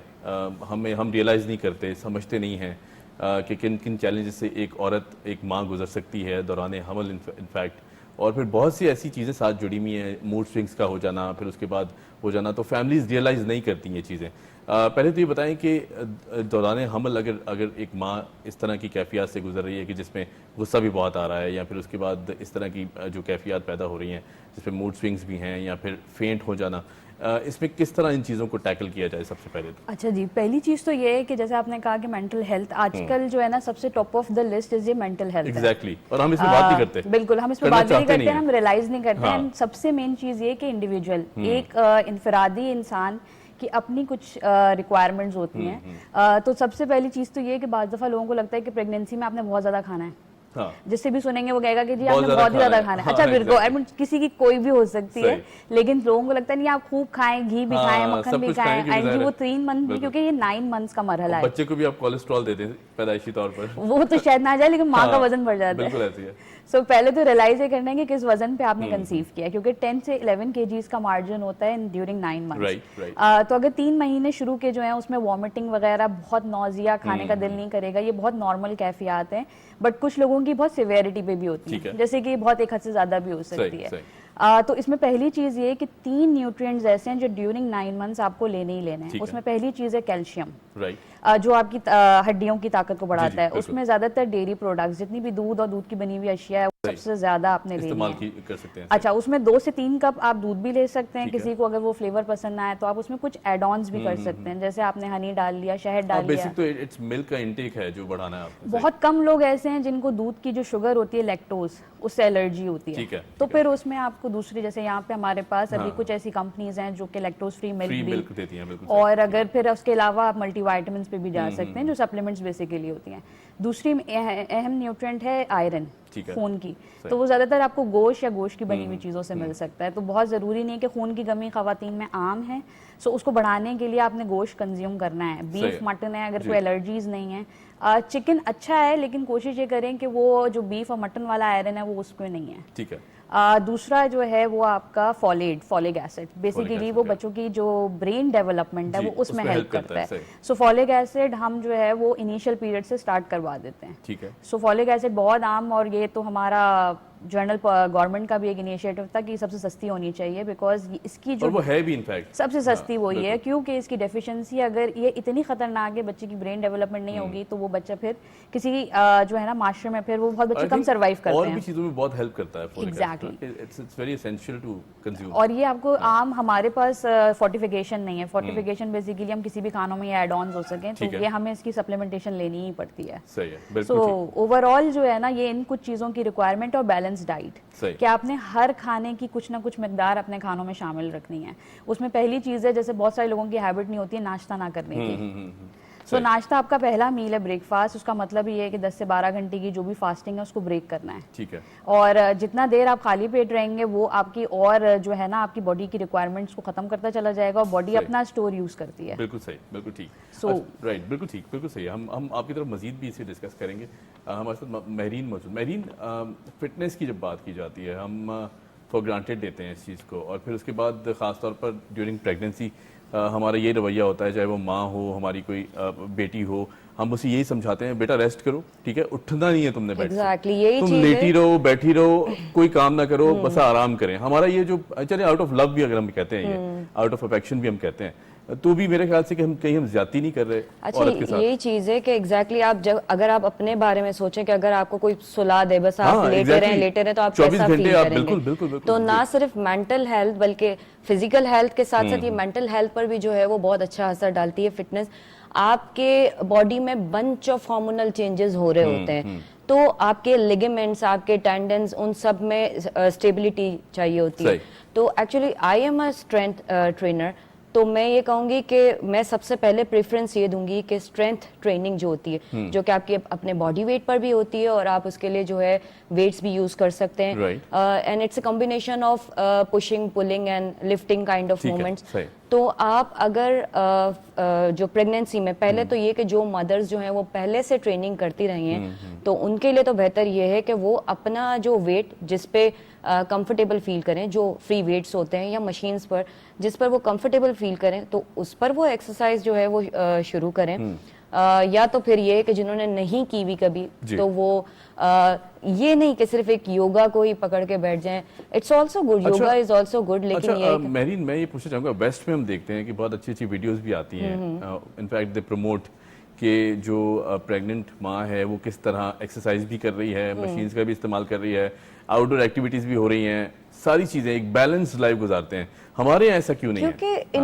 हम रियलाइज़ नहीं करते, समझते नहीं हैं कि किन किन चैलेंजेस से एक औरत, एक माँ गुजर सकती है दौरान हमल इनफैक्ट। और फिर बहुत सी ऐसी चीज़ें साथ जुड़ी हुई हैं, मूड स्विंग्स का हो जाना, फिर उसके बाद हो जाना, तो फैमिलीज़ रियलाइज़ नहीं करती ये चीज़ें। पहले तो ये बताएं कि दौरान हमल अगर एक माँ इस तरह की कैफियत से गुजर रही है कि जिसमें गुस्सा भी बहुत आ रहा है, या फिर उसके बाद इस तरह की जो कैफियत पैदा हो रही हैं जिसमें मूड स्विंग्स भी हैं या फिर फेंट हो जाना, इसमें किस तरह इन चीज़ों को टैकल किया जाए सबसे पहले? अच्छा जी, पहली चीज़ तो ये है कि जैसे आपने कहा कि मेंटल हेल्थ आजकल जो है ना सबसे top of the list is ये मेंटल हेल्थ। एग्जैक्टली, और हम इसमें बात नहीं करते। बिल्कुल, हम इसमें बात नहीं करते, हम रियलाइज नहीं करते हैं। सबसे मेन चीज़ ये कि इंडिविजुअल, एक इनफरादी इंसान की अपनी कुछ रिक्वायरमेंट्स होती हैं। तो सबसे पहली चीज़ तो ये है कि बाज़ दफ़ा लोगों को लगता है कि प्रेगनेंसी में आपने बहुत ज़्यादा खाना है, हाँ। जिससे भी सुनेंगे वो कहेगा कि जी आपने बहुत ही ज्यादा खाना है। अच्छा विर्गो, आई मीन किसी की कोई भी हो सकती है, लेकिन लोगों को लगता है नहीं आप खूब खाएं, घी भी खाएं, मक्खन भी खाएं, एंड जी वो 3 मंथ भी, क्योंकि ये 9 मंथ्स का मरहला है। बच्चे को भी आप कोलेस्ट्रॉल दे दें पैदाइशी तौर पर, वो तो शायद ना जाए, लेकिन माँ का वजन बढ़ जाता है। बिल्कुल ऐसी है। सो पहले तो रियलाइज ये करना है कि किस वजन पे आपने कंसीव किया, क्योंकि 10 से 11 kgs का मार्जिन होता है ड्यूरिंग 9 मंथ्स। तो अगर 3 महीने शुरू के जो है उसमें वॉमिटिंग वगैरह, बहुत नौजिया, खाने का दिल नहीं करेगा, ये बहुत नॉर्मल कैफियत हैं, बट कुछ लोगों की बहुत सिवियरिटी पे भी होती है, जैसे कि बहुत एक हद से ज्यादा भी हो सकती है। तो इसमें पहली चीज ये कि 3 न्यूट्रिएंट्स ऐसे हैं जो ड्यूरिंग 9 मंथ्स आपको लेने ही लेने हैं। उसमें पहली चीज है कैल्शियम, जो आपकी हड्डियों की ताकत को बढ़ाता है। उसमें ज्यादातर डेयरी प्रोडक्ट्स, जितनी भी दूध और दूध की बनी हुई अशिया है, सबसे ज्यादा आपने लेनी है। कर सकते हैं। अच्छा, उसमें 2 से 3 कप आप दूध भी ले सकते हैं। किसी को अगर वो फ्लेवर पसंद ना आए तो आप उसमें कुछ एड ऑन्स भी कर सकते हैं, जैसे आपने हनी डाल लिया, शहद डाल लिया। बेसिक तो इट्स मिल्क का इंटेक है जो बढ़ाना है आपने। बहुत कम लोग ऐसे हैं जिनको दूध की जो शुगर होती है, लैक्टोज, उससे एलर्जी होती है। तो फिर उसमें आपको दूसरी, जैसे यहाँ पे हमारे पास अभी कुछ ऐसी कंपनीज हैं जो कि लैक्टोज फ्री मिल्क देती हैं, और अगर फिर उसके अलावा आप मल्टीविटामिन पे भी जा सकते हैं, जो सप्लीमेंट्स बेसिकली होती हैं। दूसरी अहम न्यूट्रिएंट है आयरन, खून की। तो वो ज्यादातर आपको गोश्त या गोश्त की बनी हुई चीजों से मिल सकता है। तो बहुत जरूरी नहीं है कि खून की कमी खवातीन में आम है, सो उसको बढ़ाने के लिए आपने गोश्त कंज्यूम करना है। बीफ, मटन है, अगर कोई एलर्जीज नहीं है। चिकन अच्छा है, लेकिन कोशिश ये करें कि वो जो बीफ और मटन वाला आयरन है वो उसमें नहीं है। ठीक है। दूसरा जो है वो आपका फॉलिक एसिड, बेसिकली वो बच्चों की जो ब्रेन डेवलपमेंट है वो उसमें हेल्प करता है। सो फॉलिक एसिड हम जो है वो इनिशियल पीरियड से स्टार्ट करवा देते हैं। ठीक है। सो फॉलिक एसिड बहुत आम, और ये तो हमारा जनरल गवर्नमेंट का भी एक इनिशिएटिव था कि सबसे सस्ती होनी चाहिए, बिकॉज इसकी जो वो है भी इनफैक्ट सबसे सस्ती वही है, क्योंकि इसकी डेफिशिएंसी अगर ये इतनी खतरनाक है, बच्चे की ब्रेन डेवलपमेंट नहीं होगी तो वो बच्चा फिर किसी जो है ना माशरे में फिर वो बहुत बच्चे कम सर्वाइव करते हैं। और भी चीजों में बहुत हेल्प करता है exactly, it's very essential to consume. और ये आपको आम, हमारे पास फोर्टिफिकेशन नहीं है। फोर्टिफिकेशन बेसिकली हम किसी भी खानों में एड ऑन्स हो सकें, तो ये हमें इसकी सप्लीमेंटेशन लेनी ही पड़ती है। सही है। सो ओवरऑल जो है ना, ये इन कुछ चीजों की रिक्वायरमेंट और बैलेंस डाइट, कि आपने हर खाने की कुछ ना कुछ मिकदार अपने खानों में शामिल रखनी है। उसमें पहली चीज है, जैसे बहुत सारे लोगों की हैबिट नहीं होती है नाश्ता ना करने की। तो नाश्ता आपका पहला मील है, ब्रेकफास्ट। उसका मतलब ये है कि 10 से 12 घंटे की जो भी फास्टिंग है उसको ब्रेक करना है। ठीक है। और जितना देर आप खाली पेट रहेंगे वो आपकी और जो है ना आपकी बॉडी की रिक्वायरमेंट्स को खत्म करता चला जाएगा, और बॉडी अपना स्टोर यूज करती है। बिल्कुल सही, बिल्कुल ठीक। राइट, बिल्कुल ठीक, बिल्कुल सही। हम आपकी तरफ मजीद भी इसे डिस्कस करेंगे। हमारे साथ महरीन मौजूद। महरीन, फिटनेस की जब बात की जाती है, हम फॉर ग्रांटेड लेते हैं इस चीज़ को, और फिर उसके बाद ख़ासतौर पर ड्यूरिंग प्रेगनेंसी हमारा ये रवैया होता है, चाहे वो माँ हो, हमारी कोई बेटी हो, हम उसे यही समझाते हैं बेटा रेस्ट करो, ठीक है, उठना नहीं है तुमने बेड से, यही तुम लेटी रहो, बैठी रहो, कोई काम ना करो, बस आराम करें। हमारा ये जो, चलिए आउट ऑफ लव भी अगर हम कहते हैं, ये आउट ऑफ अफेक्शन भी हम कहते हैं, तो भी मेरे ख्याल से कि हम कहीं ज्यादती नहीं कर रहे। अच्छा, यही चीज है कि एग्जैक्टली आप जब अगर आप अपने बारे में सोचें कि अगर आपको कोई सुला दे, बस आप लेटे रहे तो आप कैसा फील करेंगे। तो ना सिर्फ मेंटल हेल्थ बल्कि फिजिकल हेल्थ के साथ साथ ये मेंटल हेल्थ पर भी जो है वो बहुत अच्छा असर डालती है फिटनेस। आपके बॉडी में बंच ऑफ हार्मोनल चेंजेस हो रहे होते हैं, तो आपके लिगामेंट्स, आपके टेंडन्स, उन सब में स्टेबिलिटी चाहिए होती है। तो actually I am a strength trainer, तो मैं ये कहूंगी कि मैं सबसे पहले प्रेफरेंस ये दूंगी कि स्ट्रेंथ ट्रेनिंग जो होती है, जो कि आपके अपने बॉडी वेट पर भी होती है और आप उसके लिए जो है वेट्स भी यूज कर सकते हैं, and it's a combination of pushing, pulling and lifting kind of movements. तो आप अगर जो प्रेगनेंसी में, पहले तो ये कि जो मदर्स जो हैं वो पहले से ट्रेनिंग करती रही हैं, तो उनके लिए तो बेहतर ये है कि वो अपना जो वेट जिस पे कंफर्टेबल फील करें, जो फ्री वेट्स होते हैं या मशीन्स पर जिस पर वो कंफर्टेबल फील करें, तो उस पर वो एक्सरसाइज जो है वो शुरू करें। या तो फिर ये कि जिन्होंने नहीं की भी कभी, तो वो ये नहीं कि सिर्फ एक योगा को ही पकड़ के बैठ जाएं। It's also good, yoga is also good, लेकिन ये महरीन, मैं ये पूछना चाहूंगा, वेस्ट में हम देखते हैं कि बहुत अच्छी अच्छी वीडियोस भी आती हैं, इनफैक्ट दे प्रमोट कि जो प्रेग्नेंट माँ है वो किस तरह एक्सरसाइज भी कर रही है, मशीन्स का भी इस्तेमाल कर रही है, आउटडोर एक्टिविटीज भी हो रही हैं, सारी चीजें, एक बैलेंस्ड लाइफ गुजारते हैं। हमारे यहाँ ऐसा क्यों नहीं है? क्योंकि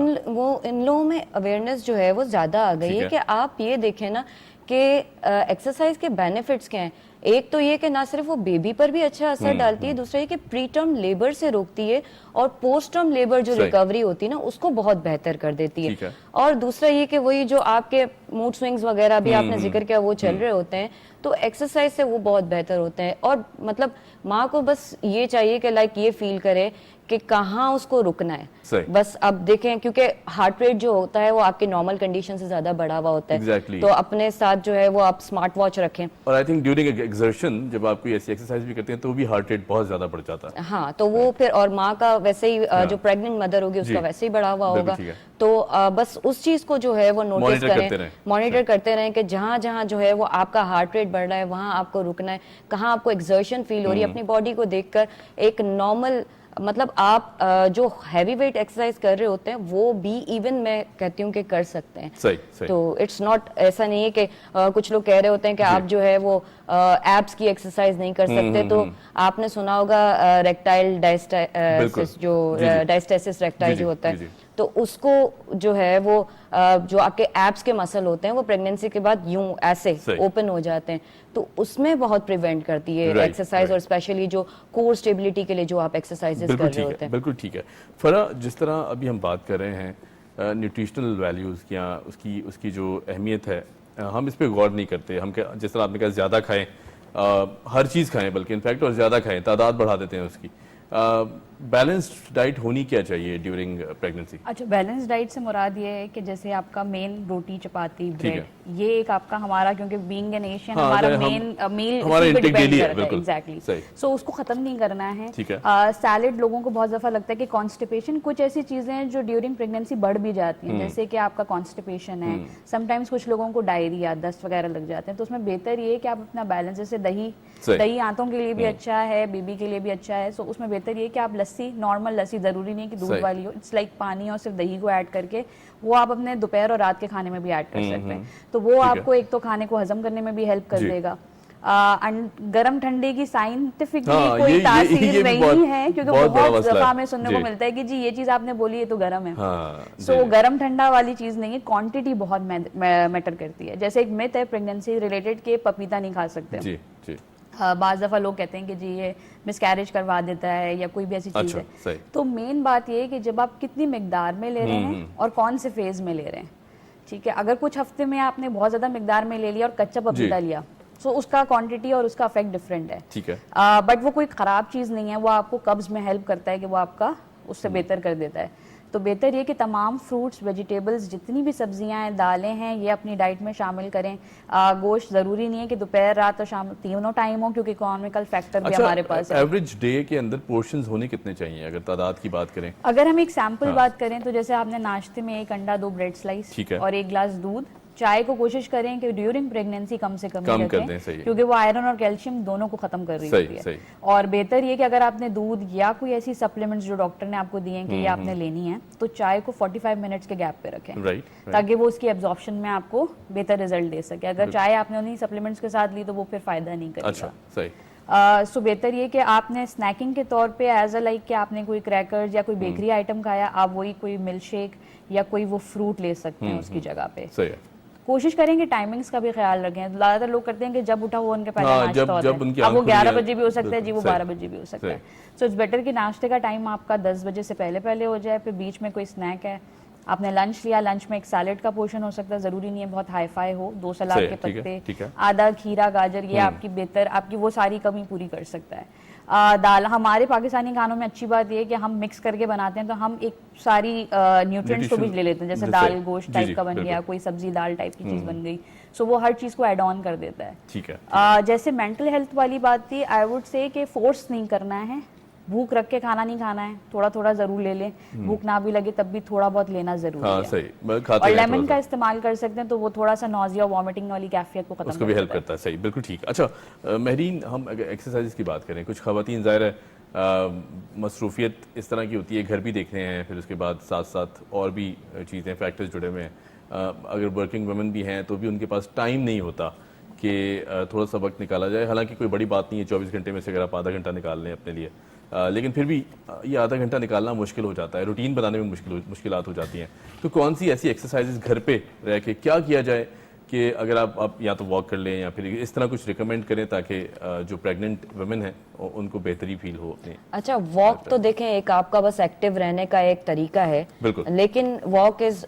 इन लोगों में अवेयरनेस जो है वो ज्यादा आ गई है कि आप ये देखें ना कि एक्सरसाइज के बेनिफिट्स क्या हैं। एक तो ये कि ना सिर्फ वो बेबी पर भी अच्छा असर डालती है, दूसरा ये कि प्री टर्म लेबर से रोकती है और पोस्ट टर्म लेबर जो रिकवरी होती है ना उसको बहुत बेहतर कर देती है। और दूसरा ये कि वही जो आपके मूड स्विंग्स वगैरह भी आपने जिक्र किया वो चल रहे होते हैं, तो एक्सरसाइज से वो बहुत बेहतर होते हैं। और मतलब माँ को बस ये चाहिए कि लाइक ये फील करे कि कहाँ उसको रुकना है। बस अब देखें, क्योंकि हार्ट रेट जो होता है वो आपकी नॉर्मल कंडीशन से ज्यादा बढ़ा हुआ होता है, तो अपने साथ जो है वो आप स्मार्ट वॉच रखें। और आई थिंक ड्यूरिंग एक्सर्शन जब आप कोई ऐसी एक्सरसाइज भी करते हैं तो भी हार्ट रेट बहुत ज्यादा बढ़ जाता है। हाँ, तो वो फिर, और माँ का वैसे ही जो प्रेग्नेंट मदर होगी उसका वैसे ही बढ़ा हुआ होगा, तो बस उस चीज को जो है वो नोटिस करें, मॉनिटर करते रहें कि जहाँ जहाँ जो है वो आपका हार्ट रेट बढ़ रहा है वहाँ आपको रुकना है, कहाँ आपको एक्सर्शन फील हो रही है, अपनी बॉडी को देखकर एक नॉर्मल, मतलब आप जो हैवी वेट एक्सरसाइज कर रहे होते हैं वो भी इवन मैं कहती हूँ कि कर सकते हैं। सही। तो इट्स नॉट, ऐसा नहीं है कि कुछ लोग कह रहे होते हैं कि आप जो है वो एब्स की एक्सरसाइज नहीं कर सकते, तो आपने सुना होगा रेक्टाइल डायस्टेसिस, जो डायस्टेसिस रेक्टाइल जो होता है, तो उसको जो है वो जो आपके एब्स के मसल होते हैं वो प्रेगनेंसी के बाद यूं ऐसे ओपन हो जाते हैं, तो उसमें बहुत प्रिवेंट करती है एक्सरसाइज, और स्पेशली जो कोर स्टेबिलिटी के लिए जो आप एक्सरसाइजेस कर रहे होते हैं। बिल्कुल ठीक है। फरा, जिस तरह अभी हम बात कर रहे हैं न्यूट्रिशनल वैल्यूज या उसकी जो अहमियत है, हम इस पर गौर नहीं करते। हम जिस तरह आपने कहा ज़्यादा खाएं, हर चीज़ खाएं बल्कि इनफैक्ट, और ज़्यादा खाएं, तादाद बढ़ा देते हैं उसकी। बैलेंस्ड डाइट होनी क्या चाहिए ड्यूरिंग प्रेगनेंसी? अच्छा, बैलेंस डाइट से मुराद ये है कि जैसे आपका मेन रोटी, चपाती, ब्रेड, ये एक आपका हमारा, क्योंकि बीइंग एन एशियन हमारा मेन मील हमारा इंटेक डेली है, बिल्कुल एग्जैक्टली, सो उसको खत्म नहीं करना है। सैलेड, लोगों को बहुत दफा लगता है कि कॉन्स्टिपेशन, कुछ ऐसी चीजें हैं जो ड्यूरिंग प्रेगनेंसी बढ़ भी जाती हैं, जैसे कि आपका कॉन्स्टिपेशन है, समटाइम्स कुछ लोगों को डायरिया, दस्त वगैरह लग जाते हैं, तो उसमें बेहतर ये है कि आप अपना बैलेंस, जैसे दही आंतों के लिए भी अच्छा है, बेबी के लिए भी अच्छा है, सो उसमें बेहतर ये कि आप लस्सी, नॉर्मल लस्सी, जरूरी नहीं कि दूध वाली हो, इट्स लाइक पानी और सिर्फ दही को ऐड करके वो आप अपने दोपहर और रात के खाने में भी ऐड कर सकते हैं, तो वो आपको एक तो खाने को हजम करने में भी हेल्प कर देगा। गरम ठंडे की साइंटिफिकली कोई तासीर नहीं है, क्योंकि बहुत दफा हमें सुनने को मिलता है कि जी ये चीज आपने बोली है तो गरम है, सो गरम ठंडा वाली चीज नहीं है, क्वांटिटी बहुत मैटर करती है। जैसे एक मिथ है प्रेगनेंसी रिलेटेड के पपीता नहीं खा सकते, बाज़ दफ़ा लोग कहते हैं कि जी ये मिसकैरेज करवा देता है या कोई भी ऐसी चीज़ है, तो मेन बात ये है कि जब आप कितनी मिकदार में ले रहे हैं और कौन से फेज में ले रहे हैं, ठीक है। अगर कुछ हफ्ते में आपने बहुत ज़्यादा मिकदार में ले लिया और कच्चा पपीता लिया, तो उसका क्वांटिटी और उसका इफेक्ट डिफरेंट है, ठीक है, बट वो कोई ख़राब चीज़ नहीं है, वो आपको कब्ज़ में हेल्प करता है कि वो आपका उससे बेहतर कर देता है। तो बेहतर ये कि तमाम फ्रूट्स, वेजिटेबल्स, जितनी भी सब्जियां हैं, दालें हैं, ये अपनी डाइट में शामिल करें। गोश्त ज़रूरी नहीं है कि दोपहर, रात और शाम तीनों टाइम हो, क्योंकि इकोनॉमिकल फैक्टर भी हमारे पास है। एवरेज डे के अंदर पोर्शंस होने कितने चाहिए अगर तादाद की बात करें? अगर हम एक सैंपल बात करें तो जैसे आपने नाश्ते में 1 अंडा, 2 ब्रेड स्लाइस और 1 गिलास दूध, चाय को कोशिश करें कि ड्यूरिंग प्रेगनेंसी कम से कम रखें, क्योंकि वो आयरन और कैल्शियम दोनों को खत्म कर रही होती है। और बेहतर ये कि अगर आपने दूध या कोई ऐसी सप्लीमेंट्स जो डॉक्टर ने आपको दिए हैं कि ये आपने लेनी है, तो चाय को 45 मिनट्स के गैप पे रखें, ताकि वो उसकी एब्जॉर्प्शन में आपको बेहतर रिजल्ट दे सके। अगर चाय आपने उन्हीं सप्लीमेंट्स के साथ ली तो वो फिर फायदा नहीं करेगा। सो बेहतर ये कि आपने स्नैकिंग के तौर पे एज अ लाइक कि आपने कोई क्रैकर्स या कोई बेकरी आइटम खाया, आप वही कोई मिल्क शेक या कोई वो फ्रूट ले सकते हैं उसकी जगह पे। कोशिश करें कि टाइमिंग्स का भी ख्याल रखें। ज्यादातर लोग करते हैं कि जब उठा वो उनके पहले नाश्ता होता है, अब वो 11 बजे भी हो सकता है जी, वो 12 बजे भी हो सकता है। सो इट्स बेटर कि नाश्ते का टाइम आपका 10 बजे से पहले हो जाए, फिर बीच में कोई स्नैक है, आपने लंच लिया, लंच में एक सैलेड का पोर्शन हो सकता है, जरूरी नहीं है बहुत हाई फाई हो, 2 सलाद के पत्ते, आधा खीरा, गाजर, ये आपकी बेहतर, आपकी वो सारी कमी पूरी कर सकता है। दाल, हमारे पाकिस्तानी खानों में अच्छी बात ये है कि हम मिक्स करके बनाते हैं, तो हम एक सारी न्यूट्रिएंट्स को भी ले लेते हैं, जैसे दाल गोश्त टाइप का बन गया, कोई सब्जी दाल टाइप की चीज बन गई, सो वो हर चीज को ऐड ऑन कर देता है, ठीक है। जैसे मेंटल हेल्थ वाली बात थी, आई वुड से कि फोर्स नहीं करना है, भूख रख के खाना नहीं खाना है, थोड़ा थोड़ा जरूर ले लें, भूख ना भी लगे तब भी थोड़ा बहुत लेना जरूरी है। सही, और लेमन का इस्तेमाल कर सकते हैं, तो वो थोड़ा सा नॉजिया, वॉमिटिंग वाली कैफियत को खत्म उसको भी हेल्प करता है। सही, बिल्कुल ठीक। अच्छा महरीन, हम अगर एक्सरसाइज की बात करें, कुछ खवातीन ज़ाहिर है मसरूफियत इस तरह की होती है, घर भी देखने हैं, फिर उसके बाद साथ साथ और भी चीज़ें, फैक्टर्स जुड़े हुए हैं। अगर वर्किंग वुमेन भी हैं तो भी उनके पास टाइम नहीं होता कि थोड़ा सा वक्त निकाला जाए। हालांकि कोई बड़ी बात नहीं है, 24 घंटे में से अगर आप आधा घंटा निकाल लें अपने लिए, लेकिन फिर भी ये आधा घंटा निकालना मुश्किल हो जाता है, रूटीन बनाने में मुश्किलात हो जाती हैं। तो कौन सी ऐसी एक्सरसाइजेज घर पे रह के क्या किया जाए कि अगर आप या तो वॉक कर लें या फिर इस तरह कुछ रिकमेंड करें ताकि जो प्रेग्नेंट वुमेन है उनको बेहतरी फील हो अपने? अच्छा, वॉक तो देखें एक आपका बस एक्टिव रहने का एक तरीका है, लेकिन वॉक इज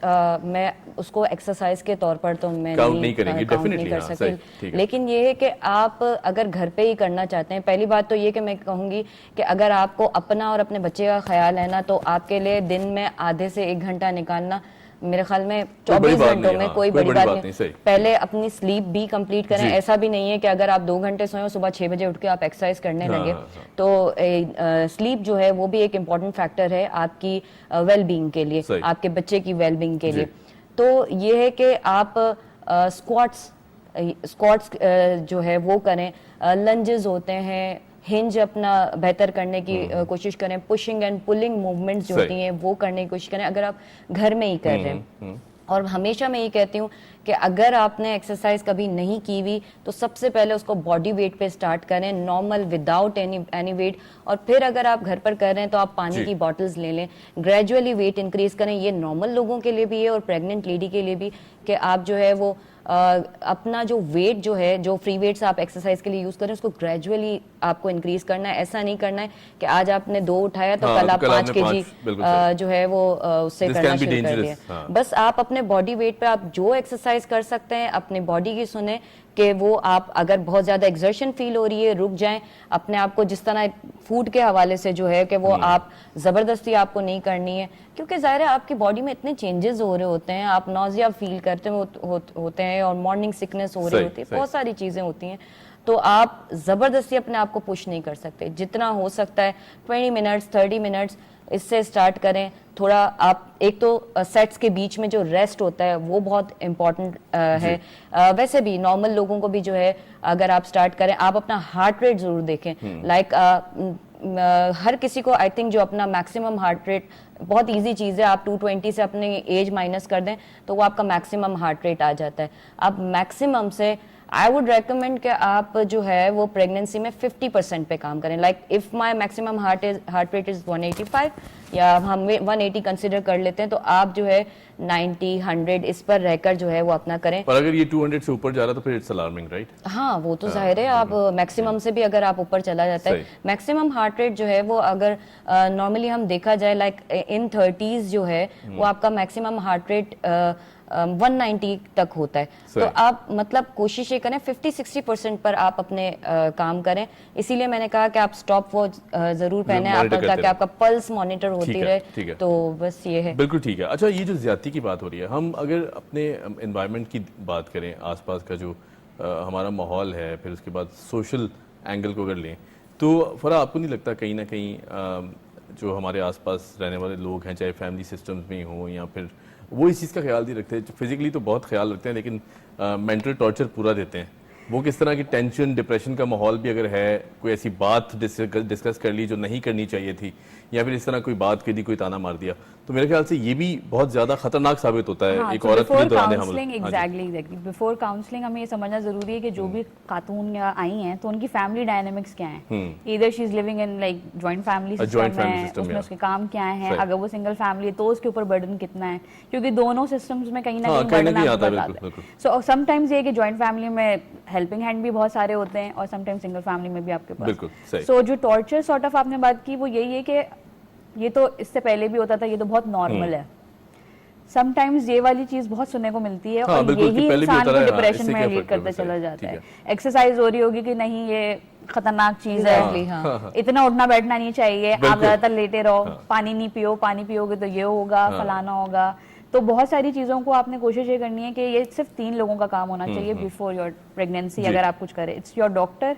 मैं उसको एक्सरसाइज के तौर पर तो मैं नहीं करेंगे, नहीं कर सकती, लेकिन ये है कि आप अगर घर पे ही करना चाहते हैं, पहली बात तो ये कि मैं कहूँगी कि अगर आपको अपना और अपने बच्चे का ख्याल है ना, तो आपके लिए दिन में आधे से 1 घंटा निकालना मेरे ख्याल में 24 घंटों में कोई बड़ी बात नहीं। पहले अपनी स्लीप भी कंप्लीट करें। ऐसा भी नहीं है कि अगर आप 2 घंटे सोए सुबह 6 बजे उठ के आप एक्सरसाइज करने लगे तो स्लीप जो है वो भी एक इम्पॉर्टेंट फैक्टर है आपकी वेल बीइंग के लिए, आपके बच्चे की वेल बीइंग के लिए। तो ये है कि आप स्क्वाट्स जो है वो करें, लंजेस होते हैं, हिंज अपना बेहतर करने की कोशिश करें, पुशिंग एंड पुलिंग मूवमेंट्स जो होती हैं वो करने की कोशिश करें अगर आप घर में ही कर रहे हैं। और हमेशा मैं ये कहती हूँ कि अगर आपने एक्सरसाइज कभी नहीं की हुई तो सबसे पहले उसको बॉडी वेट पे स्टार्ट करें, नॉर्मल विदाउट एनी वेट, और फिर अगर आप घर पर कर रहे हैं तो आप पानी की बॉटल्स ले लें, ग्रेजुअली वेट इंक्रीज करें। ये नॉर्मल लोगों के लिए भी है और प्रेग्नेंट लेडी के लिए भी कि आप जो है वो अपना जो वेट जो है, जो फ्री वेट्स आप एक्सरसाइज के लिए यूज करें उसको ग्रेजुअली आपको इंक्रीज करना है। ऐसा नहीं करना है कि आज आपने 2 उठाया तो कल आप 5 kg जो है वो उससे करना शुरू कर दिया। बस आप अपने बॉडी वेट पे आप जो एक्सरसाइज कर सकते हैं अपनी बॉडी की सुने कि वो आप अगर बहुत ज्यादा एक्सर्शन फील हो रही है रुक जाएं, अपने आप को जिस तरह फूड के हवाले से जो है कि वो आप जबरदस्ती आपको नहीं करनी है, क्योंकि जाहिर है आपकी बॉडी में इतने चेंजेस हो रहे होते हैं, आप नौजिया फील करते होते हैं और मॉर्निंग सिकनेस हो रही होती है, बहुत सारी चीजें होती हैं, तो आप जबरदस्ती अपने आप को पुश नहीं कर सकते। जितना हो सकता है 20 मिनट्स 30 मिनट्स इससे स्टार्ट करें। थोड़ा आप एक तो सेट्स के बीच में जो रेस्ट होता है वो बहुत इम्पोर्टेंट है। वैसे भी नॉर्मल लोगों को भी जो है अगर आप स्टार्ट करें, आप अपना हार्ट रेट जरूर देखें। लाइक हर किसी को आई थिंक जो अपना मैक्सिमम हार्ट रेट, बहुत इजी चीज़ है, आप 220 से अपनी एज माइनस कर दें तो वो आपका मैक्सिमम हार्ट रेट आ जाता है। आप मैक्सिमम से आई वुड रेकमेंड कि आप जो है वो प्रेगनेंसी में 50% पे काम करें। Like if my maximum heart rate is 185 या हम 180 कंसिडर कर लेते हैं तो आप जो है 90 100 इस पर रहकर जो है वो अपना करें। पर अगर ये 200 से ऊपर जा रहा तो फिर इट्स अलार्मिंग, राइट? हाँ, वो तो जाहिर है, आप मैक्सिमम से भी अगर आप ऊपर चला जाता है, मैक्सिमम हार्ट रेट जो है वो अगर नॉर्मली हम देखा जाए लाइक इन 30s जो है वो आपका मैक्सिमम हार्ट रेट 190 तक होता है। तो आप मतलब कोशिश ये करें 50-60% पर आप अपने काम करें। इसीलिए मैंने कहा कि आप स्टॉप वॉच जरूर पहने आप, ताकि आपका पल्स मॉनिटर होती रहे। तो बस ये है। बिल्कुल ठीक है। अच्छा, ये जो ज्यादती की बात हो रही है, हम अगर अपने एनवायरनमेंट की बात करें, आसपास का जो हमारा माहौल है, फिर उसके बाद सोशल एंगल को अगर लें तो फरा आपको नहीं लगता कहीं ना कहीं जो हमारे आसपास रहने वाले लोग हैं, चाहे फैमिली सिस्टम्स में हो या फिर वो इस चीज़ का ख्याल नहीं रखते? फिजिकली तो बहुत ख्याल रखते हैं लेकिन मेंटल टॉर्चर पूरा देते हैं। वो किस तरह की टेंशन डिप्रेशन का माहौल भी अगर है, कोई ऐसी बात डिस्कस कर ली जो नहीं करनी चाहिए थी, या फिर इस तरह कोई बात कह दी, कोई ताना मार दिया, तो मेरे ख्याल से ये भी बहुत ज्यादा खतरनाक साबित होता है एक औरत के दौरान हमला। एग्जैक्टली बिफोर काउंसलिंग हमें ये समझना जरूरी है कि जो भी खातून या आई हैं तो उनकी फैमिली डायनामिक्स क्या है। इधर she is living in like joint family system है, उसमें उसके काम क्या है, अगर वो सिंगल फैमिली है तो उसके ऊपर बर्डन कितना है, क्योंकि दोनों सिस्टम्स में कहीं ना कहीं बर्डन आपको बताता है। सो समटाइम्स ये कि जॉइंट फैमिली में हेल्पिंग हैंड भी बहुत सारे होते हैं और समटाइम्स सिंगल फैमिली में भी आपके पास। सो जो टॉर्चर सॉर्ट ऑफ आपने बात की वो यही है कि ये तो इससे पहले भी होता था, ये तो बहुत नॉर्मल है। समटाइम्स ये वाली चीज बहुत सुनने को मिलती है और यही इंसान को डिप्रेशन में लीड करते चला जाता है। एक्सरसाइज हो रही होगी कि नहीं ये खतरनाक चीज है, इतना उठना बैठना नहीं चाहिए, आप ज्यादातर लेटे रहो, पानी नहीं पियो, पानी पियोगे तो ये होगा, फलाना होगा। तो बहुत सारी चीजों को आपने कोशिश ये करनी है कि ये सिर्फ 3 लोगों का काम होना चाहिए बिफोर योर प्रेगनेंसी। अगर आप कुछ करें, इट्स योर डॉक्टर,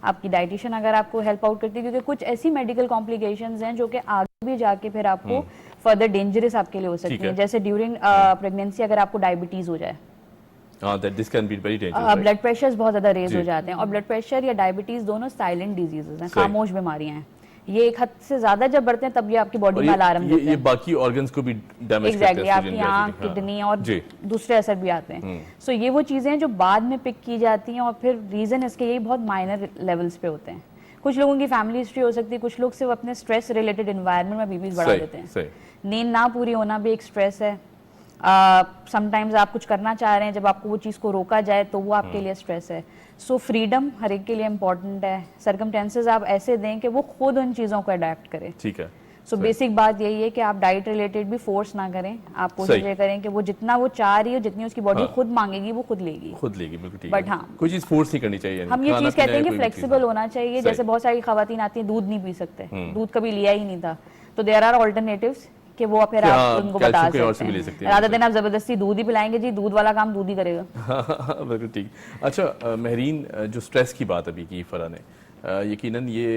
आपकी डाइटिशियन अगर आपको हेल्प आउट करती है, क्योंकि कुछ ऐसी मेडिकल कॉम्प्लिकेशंस हैं जो कि आगे भी जाके फिर आपको फर्दर डेंजरस आपके लिए हो सकती है। जैसे ड्यूरिंग प्रेगनेंसी अगर आपको डायबिटीज हो जाए, ब्लड प्रेशर बहुत ज्यादा रेज हो जाते हैं, और ब्लड प्रेशर या डायबिटीज दोनों साइलेंट डिजीजेस हैं, खामोश बीमारियां हैं। ये एक हद से ज्यादा जब बढ़ते हैं तब ये आपकी बॉडी में अलार्म देते हैं। ये बाकी ऑर्गन्स को भी डैमेज करते हैं, आपकी आंख, किडनी और दूसरे असर भी आते हैं। सो ये वो चीजें हैं जो बाद में पिक की जाती हैं और फिर रीजन इसके यही बहुत माइनर लेवल्स पे होते हैं। कुछ लोगों की फैमिली हिस्ट्री हो सकती है, कुछ लोग सिर्फ अपने स्ट्रेस रिलेटेड एनवायरनमेंट में बीबीज बढ़ा देते हैं। नींद ना पूरी होना भी एक स्ट्रेस है, समटाइम्स आप कुछ करना चाह रहे हैं, जब आपको वो चीज़ को रोका जाए तो वो आपके लिए स्ट्रेस है। सो फ्रीडम हर एक के लिए इम्पोर्टेंट है। सर्कमस्टेंसेस आप ऐसे दें कि वो खुद उन चीज़ों को अडेप्ट करें। ठीक है। सो बेसिक बात यही है कि आप डाइट रिलेटेड भी फोर्स ना करें, आप कोशिश ये करें कि वो जितना वो चाह रही हो, जितनी उसकी बॉडी खुद मांगेगी वो खुद लेगी। बिल्कुल ठीक है। बट हाँ, कोई चीज फोर्स नहीं करनी चाहिए। हम ये चीज कहते हैं कि फ्लेक्सिबल होना चाहिए। जैसे बहुत सारी खवातीन आती हैं दूध नहीं पी सकते, दूध कभी लिया ही नहीं था, तो देयर आर ऑल्टरनेटिव्स कि वो फिर आप उनको बता सकते हैं। राधा दिन आप जबरदस्ती दूध ही पिलाएंगे जी, दूध वाला काम दूध ही करेगा। बिल्कुल ठीक। अच्छा महरीन, जो स्ट्रेस की बात अभी की फरा ने, यकीनन ये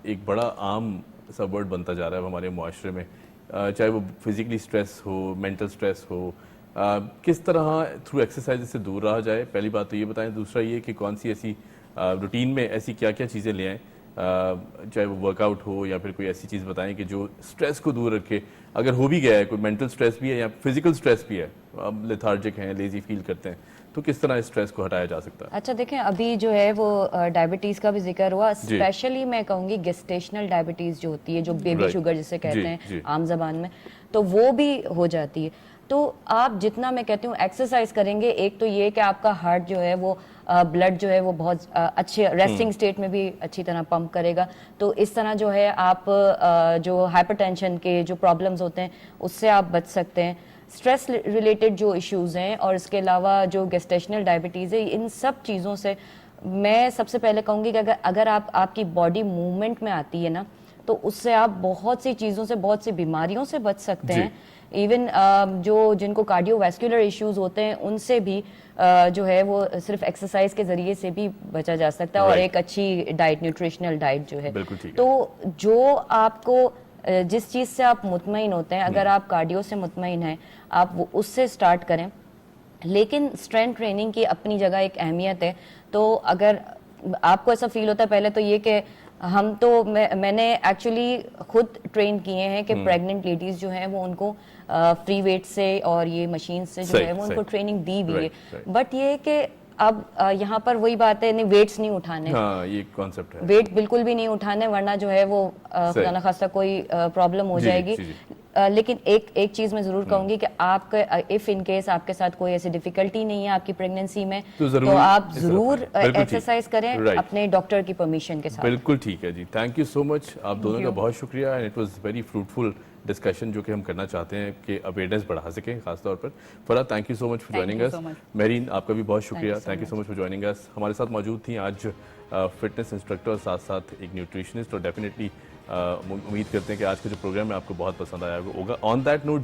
एक बड़ा आम सा वर्ड बनता जा रहा है हमारे मुआशरे में, चाहे वो फिजिकली स्ट्रेस हो, मेंटल स्ट्रेस हो, किस तरह थ्रू एक्सरसाइज से दूर रहा जाए, पहली बात तो ये बताएं। दूसरा ये कि कौन सी ऐसी रूटीन में ऐसी क्या क्या चीज़ें ले आएँ, चाहे वो वर्कआउट हो या फिर कोई ऐसी चीज़ बताएं कि जो स्ट्रेस को दूर रखे। अगर हो भी गया है, कोई मेंटल स्ट्रेस भी है या फिजिकल स्ट्रेस भी है, अब लेथार्जिक हैं, लेजी फील करते हैं, तो किस तरह स्ट्रेस को हटाया जा सकता है? अच्छा देखें, अभी जो है वो डायबिटीज़ का भी जिक्र हुआ, स्पेशली मैं कहूँगी गेस्टेशनल डायबिटीज़ जो होती है, जो बेबी शुगर जिसे कहते हैं आम जबान में, तो वो भी हो जाती है। तो आप जितना मैं कहती हूँ एक्सरसाइज करेंगे, एक तो ये कि आपका हार्ट जो है वो ब्लड जो है वो बहुत अच्छे रेस्टिंग स्टेट में भी अच्छी तरह पंप करेगा। तो इस तरह जो है आप जो हाइपरटेंशन के जो प्रॉब्लम्स होते हैं उससे आप बच सकते हैं। स्ट्रेस रिलेटेड जो इश्यूज़ हैं और इसके अलावा जो गेस्टेशनल डायबिटीज़ है, इन सब चीज़ों से मैं सबसे पहले कहूँगी कि अगर आपकी बॉडी मूवमेंट में आती है ना, तो उससे आप बहुत सी चीज़ों से, बहुत सी बीमारियों से बच सकते हैं। इवन जो जिनको कार्डियोवैस्कुलर इश्यूज होते हैं उनसे भी जो है वो सिर्फ एक्सरसाइज के जरिए से भी बचा जा सकता है। और एक अच्छी डाइट, न्यूट्रिशनल डाइट जो है, तो जो आपको जिस चीज़ से आप मुतमईन होते हैं, अगर आप कार्डियो से मुतमईन हैं, आप वो उससे स्टार्ट करें। लेकिन स्ट्रेंथ ट्रेनिंग की अपनी जगह एक अहमियत है। तो अगर आपको ऐसा फील होता है, पहले तो ये कि हम तो मैंने एक्चुअली खुद ट्रेन किए हैं कि प्रेग्नेंट लेडीज जो हैं वो उनको फ्री वेट से और ये मशीन से जो है वो उनको ट्रेनिंग दी भी है। बट ये कि अब यहाँ पर वही बात है, नहीं वेट्स नहीं उठाने। हाँ, ये कॉन्सेप्ट है। वेट बिल्कुल भी नहीं उठाने, वरना जो है वो खुदा न खास्ता कोई प्रॉब्लम हो जाएगी। लेकिन एक चीज मैं जरूर कहूंगी कि आपके इफ इन केस आपके साथ कोई ऐसी डिफिकल्टी नहीं है आपकी प्रेगनेंसी में, तो आप जरूर एक्सरसाइज करें अपने डॉक्टर की परमिशन के साथ। बिल्कुल ठीक है जी, थैंक यू सो मच, आप दोनों का बहुत शुक्रिया। And it was very fruitful discussion जो कि हम करना चाहते हैं कि अवेयरनेस बढ़ा सकें खासतौर पर। फरा, thank you so much for joining us. Mehreen, आपका भी बहुत शुक्रिया, thank you so much for joining us. हमारे साथ मौजूद थी आज फिटनेस इंस्ट्रक्टर और साथ साथ एक न्यूट्रिशनिस्ट, और डेफिनेटली उम्मीद करते हैं कि आज का जो प्रोग्राम है आपको बहुत पसंद आया होगा। On that note